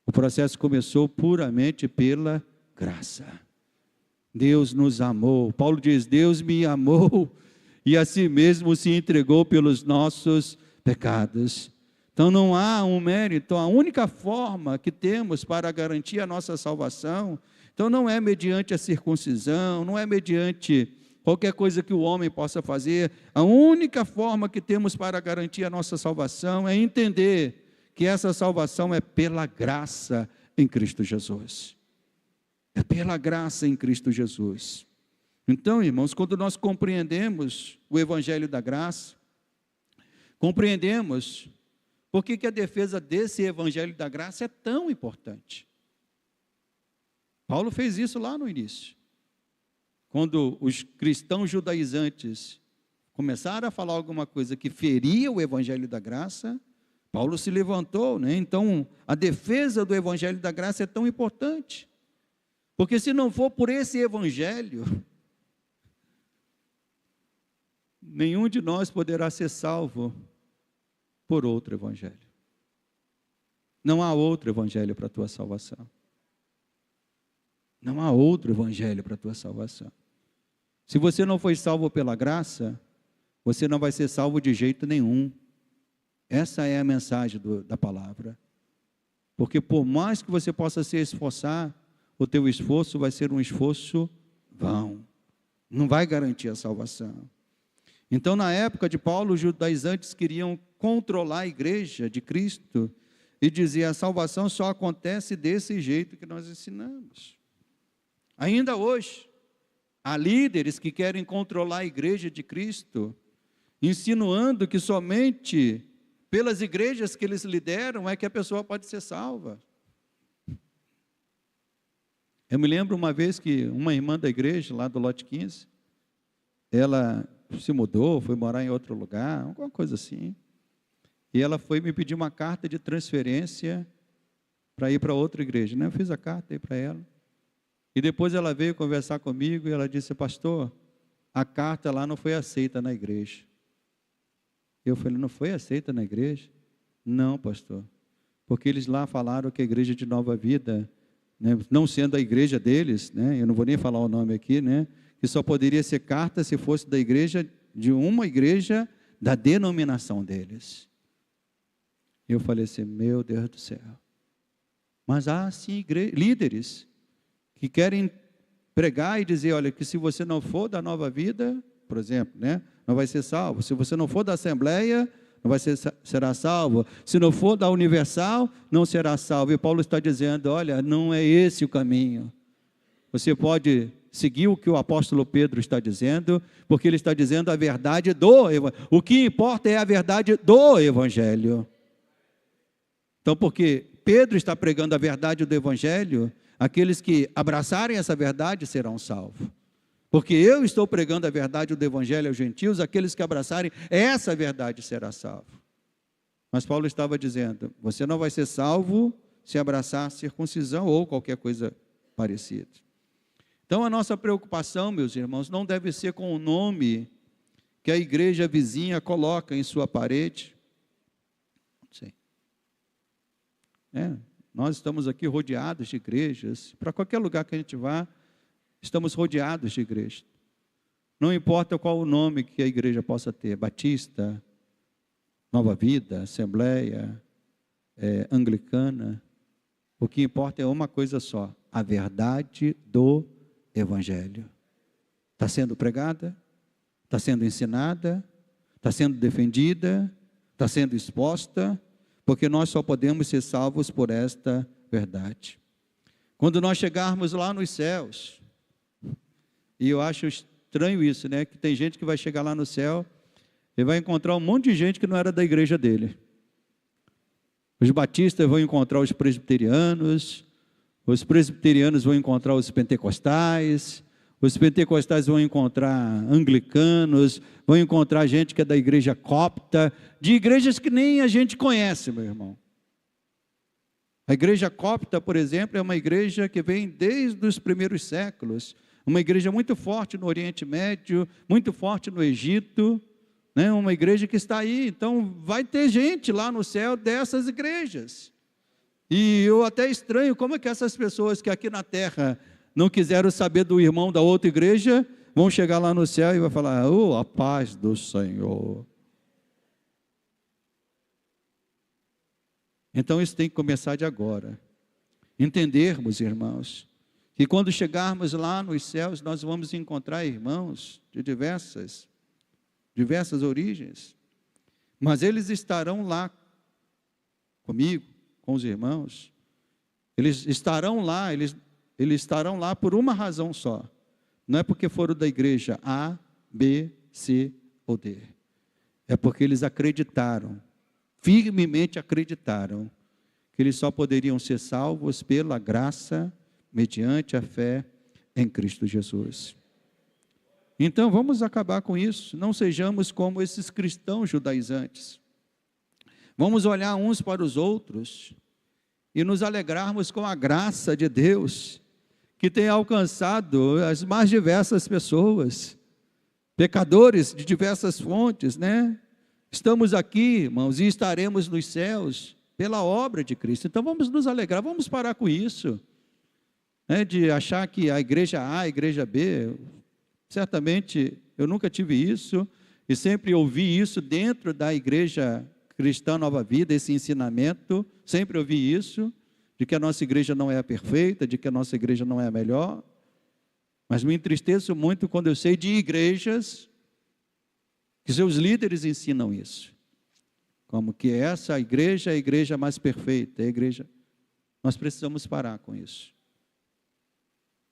O processo começou puramente pela graça. Deus nos amou. Paulo diz, Deus me amou e a si mesmo se entregou pelos nossos pecados. Então não há um mérito, a única forma que temos para garantir a nossa salvação, então não é mediante a circuncisão, não é mediante qualquer coisa que o homem possa fazer, a única forma que temos para garantir a nossa salvação é entender que essa salvação é pela graça em Cristo Jesus. É pela graça em Cristo Jesus. Então, irmãos, quando nós compreendemos o Evangelho da graça, compreendemos por que a defesa desse Evangelho da graça é tão importante. Paulo fez isso lá no início. Quando os cristãos judaizantes começaram a falar alguma coisa que feria o Evangelho da graça, Paulo se levantou, né? Então, a defesa do Evangelho da graça é tão importante. Porque se não for por esse Evangelho, nenhum de nós poderá ser salvo por outro Evangelho. Não há outro Evangelho para a tua salvação. Não há outro Evangelho para a tua salvação. Se você não foi salvo pela graça, você não vai ser salvo de jeito nenhum. Essa é a mensagem da palavra. Porque por mais que você possa se esforçar, o teu esforço vai ser um esforço vão. Não vai garantir a salvação. Então, na época de Paulo, os judaizantes queriam controlar a igreja de Cristo e dizer, a salvação só acontece desse jeito que nós ensinamos. Ainda hoje, há líderes que querem controlar a igreja de Cristo, insinuando que somente pelas igrejas que eles lideram é que a pessoa pode ser salva. Eu me lembro uma vez que uma irmã da igreja, lá do lote 15, ela se mudou, foi morar em outro lugar, alguma coisa assim. E ela foi me pedir uma carta de transferência para ir para outra igreja, né? Eu fiz a carta aí para ela. E depois ela veio conversar comigo e ela disse: pastor, a carta lá não foi aceita na igreja. Eu falei: não foi aceita na igreja? Não, pastor, porque eles lá falaram que a igreja de Nova Vida, né, não sendo a igreja deles, né, eu não vou nem falar o nome aqui, né, que só poderia ser carta se fosse da igreja, de uma igreja da denominação deles. Eu falei assim: meu Deus do céu. Mas há sim líderes que querem pregar e dizer: olha, que se você não for da Nova Vida, por exemplo, né, não vai ser salvo. Se você não for da Assembleia, não vai será salvo. Se não for da Universal, não será salvo. E Paulo está dizendo: olha, não é esse o caminho. Você pode seguir o que o apóstolo Pedro está dizendo, porque ele está dizendo a verdade do Evangelho. O que importa é a verdade do Evangelho. Então, porque Pedro está pregando a verdade do Evangelho, aqueles que abraçarem essa verdade serão salvos. Porque eu estou pregando a verdade do Evangelho aos gentios, aqueles que abraçarem essa verdade será salvo. Mas Paulo estava dizendo: você não vai ser salvo se abraçar a circuncisão ou qualquer coisa parecida. Então a nossa preocupação, meus irmãos, não deve ser com o nome que a igreja vizinha coloca em sua parede. Sim. Nós estamos aqui rodeados de igrejas, para qualquer lugar que a gente vá, estamos rodeados de igreja. Não importa qual o nome que a igreja possa ter: Batista, Nova Vida, Assembleia, Anglicana. O que importa é uma coisa só: a verdade do Evangelho. Está sendo pregada, está sendo ensinada, está sendo defendida, está sendo exposta, porque nós só podemos ser salvos por esta verdade. Quando nós chegarmos lá nos céus, e eu acho estranho isso, né? Que tem gente que vai chegar lá no céu e vai encontrar um monte de gente que não era da igreja dele. Os batistas vão encontrar os presbiterianos vão encontrar os pentecostais vão encontrar anglicanos, vão encontrar gente que é da igreja copta, de igrejas que nem a gente conhece, meu irmão. A igreja copta, por exemplo, é uma igreja que vem desde os primeiros séculos, uma igreja muito forte no Oriente Médio, muito forte no Egito, né? Uma igreja que está aí. Então vai ter gente lá no céu dessas igrejas. E eu até estranho como é que essas pessoas que aqui na terra não quiseram saber do irmão da outra igreja, vão chegar lá no céu e vai falar: oh, a paz do Senhor. Então isso tem que começar de agora. Entendermos, irmãos, que quando chegarmos lá nos céus, nós vamos encontrar irmãos de diversas origens, mas eles estarão lá comigo, com os irmãos. Eles estarão lá por uma razão só. Não é porque foram da igreja A, B, C ou D. É porque eles acreditaram, firmemente acreditaram, que eles só poderiam ser salvos pela graça, mediante a fé em Cristo Jesus. Então vamos acabar com isso. Não sejamos como esses cristãos judaizantes. Vamos olhar uns para os outros e nos alegrarmos com a graça de Deus, que tem alcançado as mais diversas pessoas, pecadores de diversas fontes, né? Estamos aqui, irmãos, e estaremos nos céus pela obra de Cristo. Então vamos nos alegrar, vamos parar com isso, né? De achar que a igreja A, a igreja B, certamente eu nunca tive isso, e sempre ouvi isso dentro da igreja cristã Nova Vida, esse ensinamento, sempre ouvi isso, de que a nossa igreja não é a perfeita, de que a nossa igreja não é a melhor, mas me entristeço muito quando eu sei de igrejas que seus líderes ensinam isso, como que essa igreja é a igreja mais perfeita, nós precisamos parar com isso,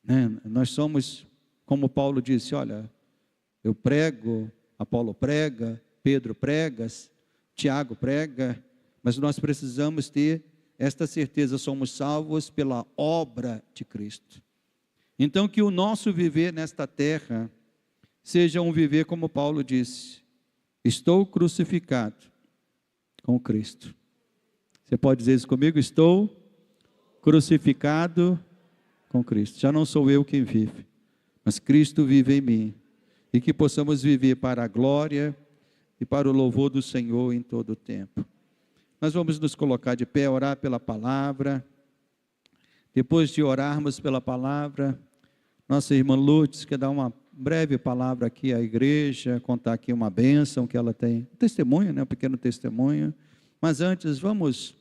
né? Nós somos, como Paulo disse, olha, eu prego, Apolo prega, Pedro prega, Tiago prega, mas nós precisamos ter esta certeza: somos salvos pela obra de Cristo. Então, que o nosso viver nesta terra seja um viver como Paulo disse: estou crucificado com Cristo. Você pode dizer isso comigo? Estou crucificado com Cristo. Já não sou eu quem vive, mas Cristo vive em mim. E que possamos viver para a glória e para o louvor do Senhor em todo o tempo. Nós vamos nos colocar de pé, orar pela palavra. Depois de orarmos pela palavra, nossa irmã Lourdes quer dar uma breve palavra aqui à igreja, contar aqui uma bênção que ela tem, um testemunho, um pequeno testemunho. Mas antes, vamos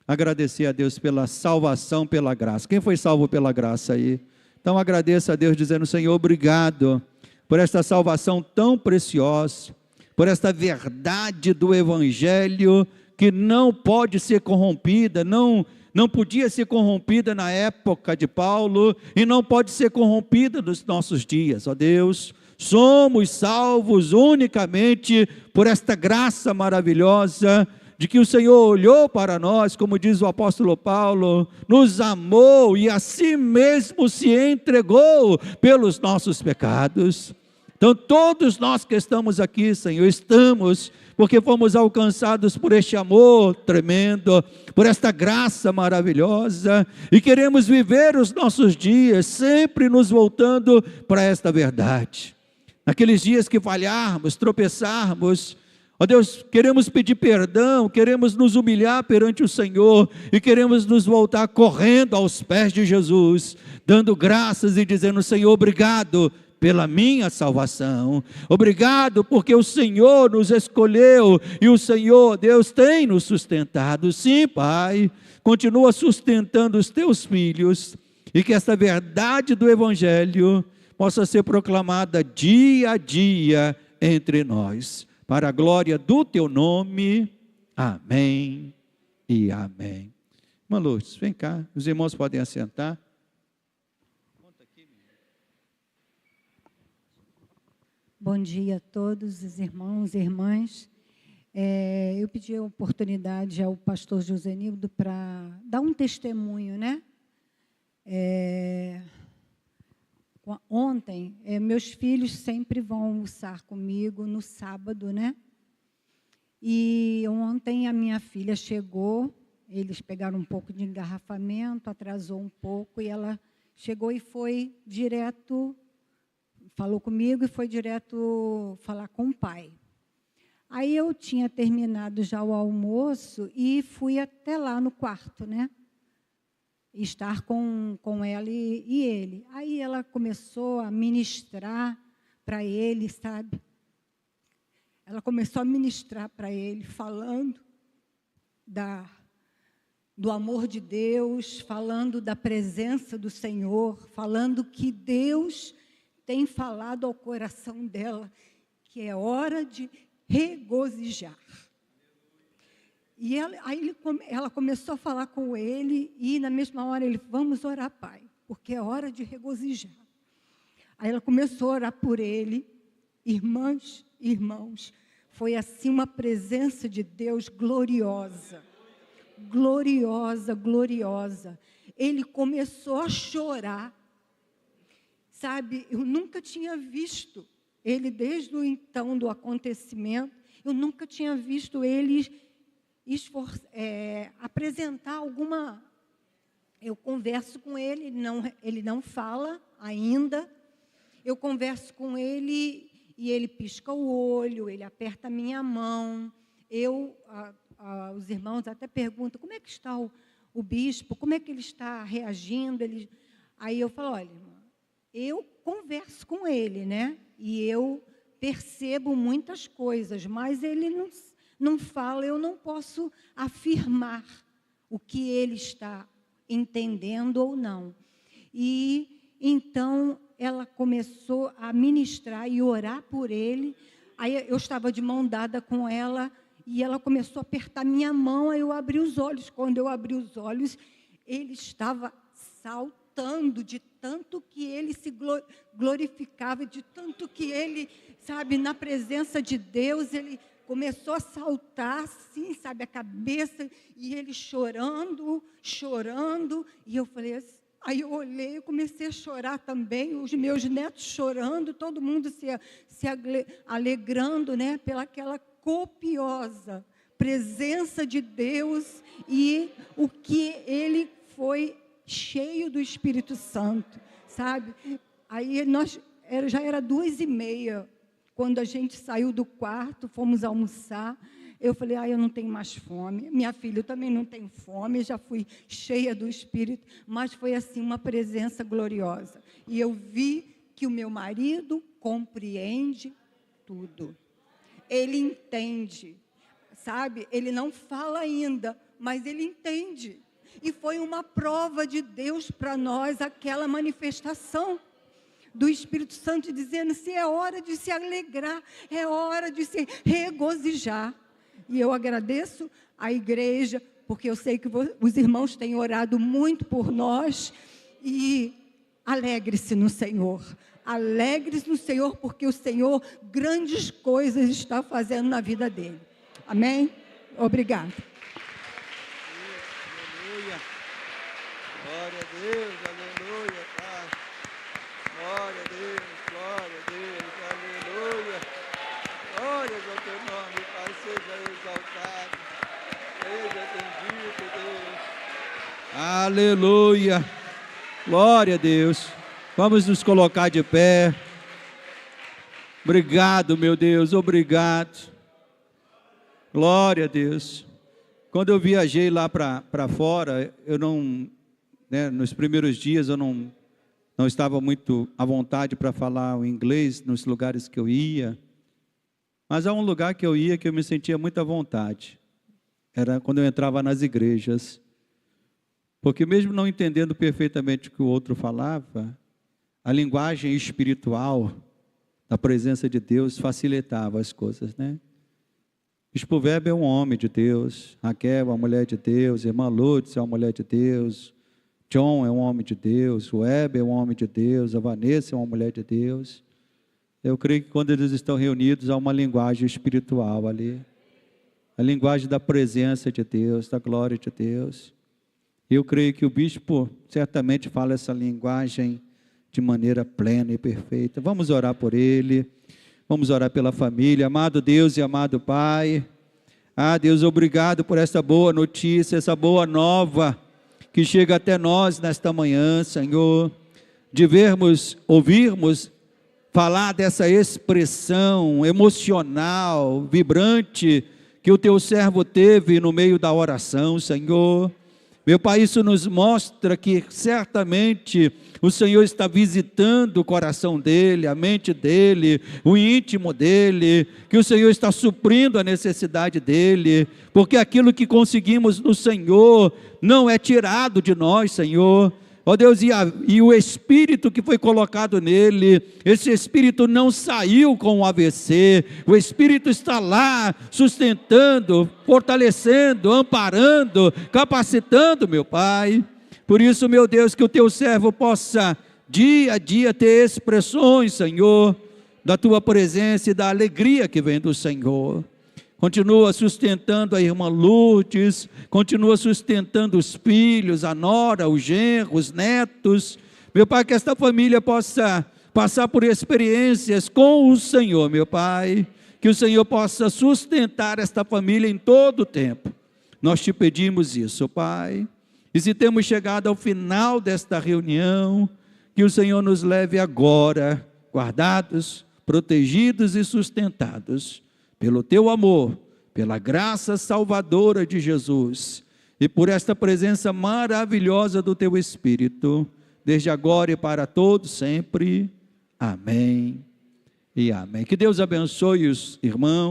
agradecer a Deus pela salvação, pela graça. Quem foi salvo pela graça aí? Então agradeça a Deus dizendo: Senhor, obrigado por esta salvação tão preciosa, por esta verdade do Evangelho que não pode ser corrompida, não podia ser corrompida na época de Paulo e não pode ser corrompida nos nossos dias. Ó Deus, somos salvos unicamente por esta graça maravilhosa de que o Senhor olhou para nós, como diz o apóstolo Paulo, nos amou e a si mesmo se entregou pelos nossos pecados. Então todos nós que estamos aqui, Senhor, estamos porque fomos alcançados por este amor tremendo, por esta graça maravilhosa, e queremos viver os nossos dias sempre nos voltando para esta verdade. Naqueles dias que falharmos, tropeçarmos, ó Deus, queremos pedir perdão, queremos nos humilhar perante o Senhor, e queremos nos voltar correndo aos pés de Jesus, dando graças e dizendo: Senhor, obrigado pela minha salvação, obrigado porque o Senhor nos escolheu, e o Senhor, Deus, tem nos sustentado. Sim, Pai, continua sustentando os teus filhos, e que esta verdade do Evangelho possa ser proclamada dia a dia entre nós, para a glória do teu nome. Amém e amém. Irmã Lourdes, vem cá, os irmãos podem assentar. Bom dia a todos os irmãos e irmãs. Eu pedi a oportunidade ao pastor Josenildo para dar um testemunho, né? Ontem, meus filhos sempre vão almoçar comigo no sábado, né? E ontem a minha filha chegou, eles pegaram um pouco de engarrafamento, atrasou um pouco, e ela chegou e foi direto, falou comigo e foi direto falar com o pai. Aí eu tinha terminado já o almoço e fui até lá no quarto, né? Estar com ela e ele. Aí ela começou a ministrar para ele, sabe? Ela começou a ministrar para ele, falando do amor de Deus, falando da presença do Senhor, falando que Deus tem falado ao coração dela, que é hora de regozijar. E ela começou a falar com ele, e na mesma hora ele: vamos orar, pai, porque é hora de regozijar. Aí ela começou a orar por ele. Irmãs e irmãos, foi assim uma presença de Deus gloriosa, gloriosa, gloriosa. Ele começou a chorar. Sabe, eu nunca tinha visto ele, desde o então do acontecimento, eu nunca tinha visto ele apresentar alguma... Eu converso com ele, ele não fala ainda, eu converso com ele e ele pisca o olho, ele aperta a minha mão, os irmãos até perguntam: como é que está o bispo, como é que ele está reagindo? Aí eu falo: olha, irmã, eu converso com ele, né? E eu percebo muitas coisas, mas ele não fala, eu não posso afirmar o que ele está entendendo ou não. E então ela começou a ministrar e orar por ele. Aí eu estava de mão dada com ela e ela começou a apertar minha mão. Aí eu abri os olhos. Quando eu abri os olhos, ele estava saltando de tanto que ele se glorificava, de tanto que ele, sabe, na presença de Deus, ele começou a saltar assim, sabe, a cabeça, e ele chorando, chorando. E eu falei assim: Aí eu olhei, eu comecei a chorar também, os meus netos chorando, todo mundo se alegrando, né, pelaquela copiosa presença de Deus e o que ele foi cheio do Espírito Santo, sabe? Aí já era 2h30, quando a gente saiu do quarto, fomos almoçar. Eu falei, eu não tenho mais fome. Minha filha, eu também não tenho fome, já fui cheia do Espírito, mas foi assim uma presença gloriosa. E eu vi que o meu marido compreende tudo. Ele entende, sabe? Ele não fala ainda, mas ele entende. E foi uma prova de Deus para nós, aquela manifestação do Espírito Santo, dizendo se é hora de se alegrar, é hora de se regozijar. E eu agradeço a igreja, porque eu sei que os irmãos têm orado muito por nós. E alegre-se no Senhor. Alegre-se no Senhor, porque o Senhor grandes coisas está fazendo na vida dele. Amém? Obrigada. Aleluia. Glória a Deus, aleluia, Pai. Glória a Deus, aleluia. Glórias ao teu nome, Pai, seja exaltado, seja bendito, Deus. Aleluia, glória a Deus. Vamos nos colocar de pé. Obrigado, meu Deus, obrigado. Glória a Deus. Quando eu viajei lá para fora, eu não, nos primeiros dias eu não estava muito à vontade para falar o inglês nos lugares que eu ia. Mas há um lugar que eu ia que eu me sentia muito à vontade. Era quando eu entrava nas igrejas. Porque mesmo não entendendo perfeitamente o que o outro falava, a linguagem espiritual da presença de Deus facilitava as coisas, né? Bispo Weber é um homem de Deus, Raquel é uma mulher de Deus, irmã Lourdes é uma mulher de Deus, John é um homem de Deus, o Weber é um homem de Deus, a Vanessa é uma mulher de Deus. Eu creio que quando eles estão reunidos há uma linguagem espiritual ali, a linguagem da presença de Deus, da glória de Deus. Eu creio que o bispo certamente fala essa linguagem de maneira plena e perfeita. Vamos orar por ele, vamos orar pela família. Amado Deus e amado Pai, Deus, obrigado por essa boa notícia, essa boa nova que chega até nós nesta manhã, Senhor, de ouvirmos falar dessa expressão emocional, vibrante, que o teu servo teve no meio da oração, Senhor. Meu Pai, isso nos mostra que certamente o Senhor está visitando o coração dele, a mente dele, o íntimo dele, que o Senhor está suprindo a necessidade dele, porque aquilo que conseguimos no Senhor não é tirado de nós, Senhor. Ó Deus, e o Espírito que foi colocado nele, esse Espírito não saiu com o AVC, o Espírito está lá, sustentando, fortalecendo, amparando, capacitando, meu Pai. Por isso, meu Deus, que o teu servo possa, dia a dia, ter expressões, Senhor, da tua presença e da alegria que vem do Senhor. Continua sustentando a irmã Lourdes, continua sustentando os filhos, a nora, os genros, os netos. Meu Pai, que esta família possa passar por experiências com o Senhor, meu Pai. Que o Senhor possa sustentar esta família em todo o tempo. Nós te pedimos isso, Pai. E se temos chegado ao final desta reunião, que o Senhor nos leve agora, guardados, protegidos e sustentados, pelo teu amor, pela graça salvadora de Jesus, e por esta presença maravilhosa do teu Espírito, desde agora e para todos sempre. Amém e amém. Que Deus abençoe os irmãos.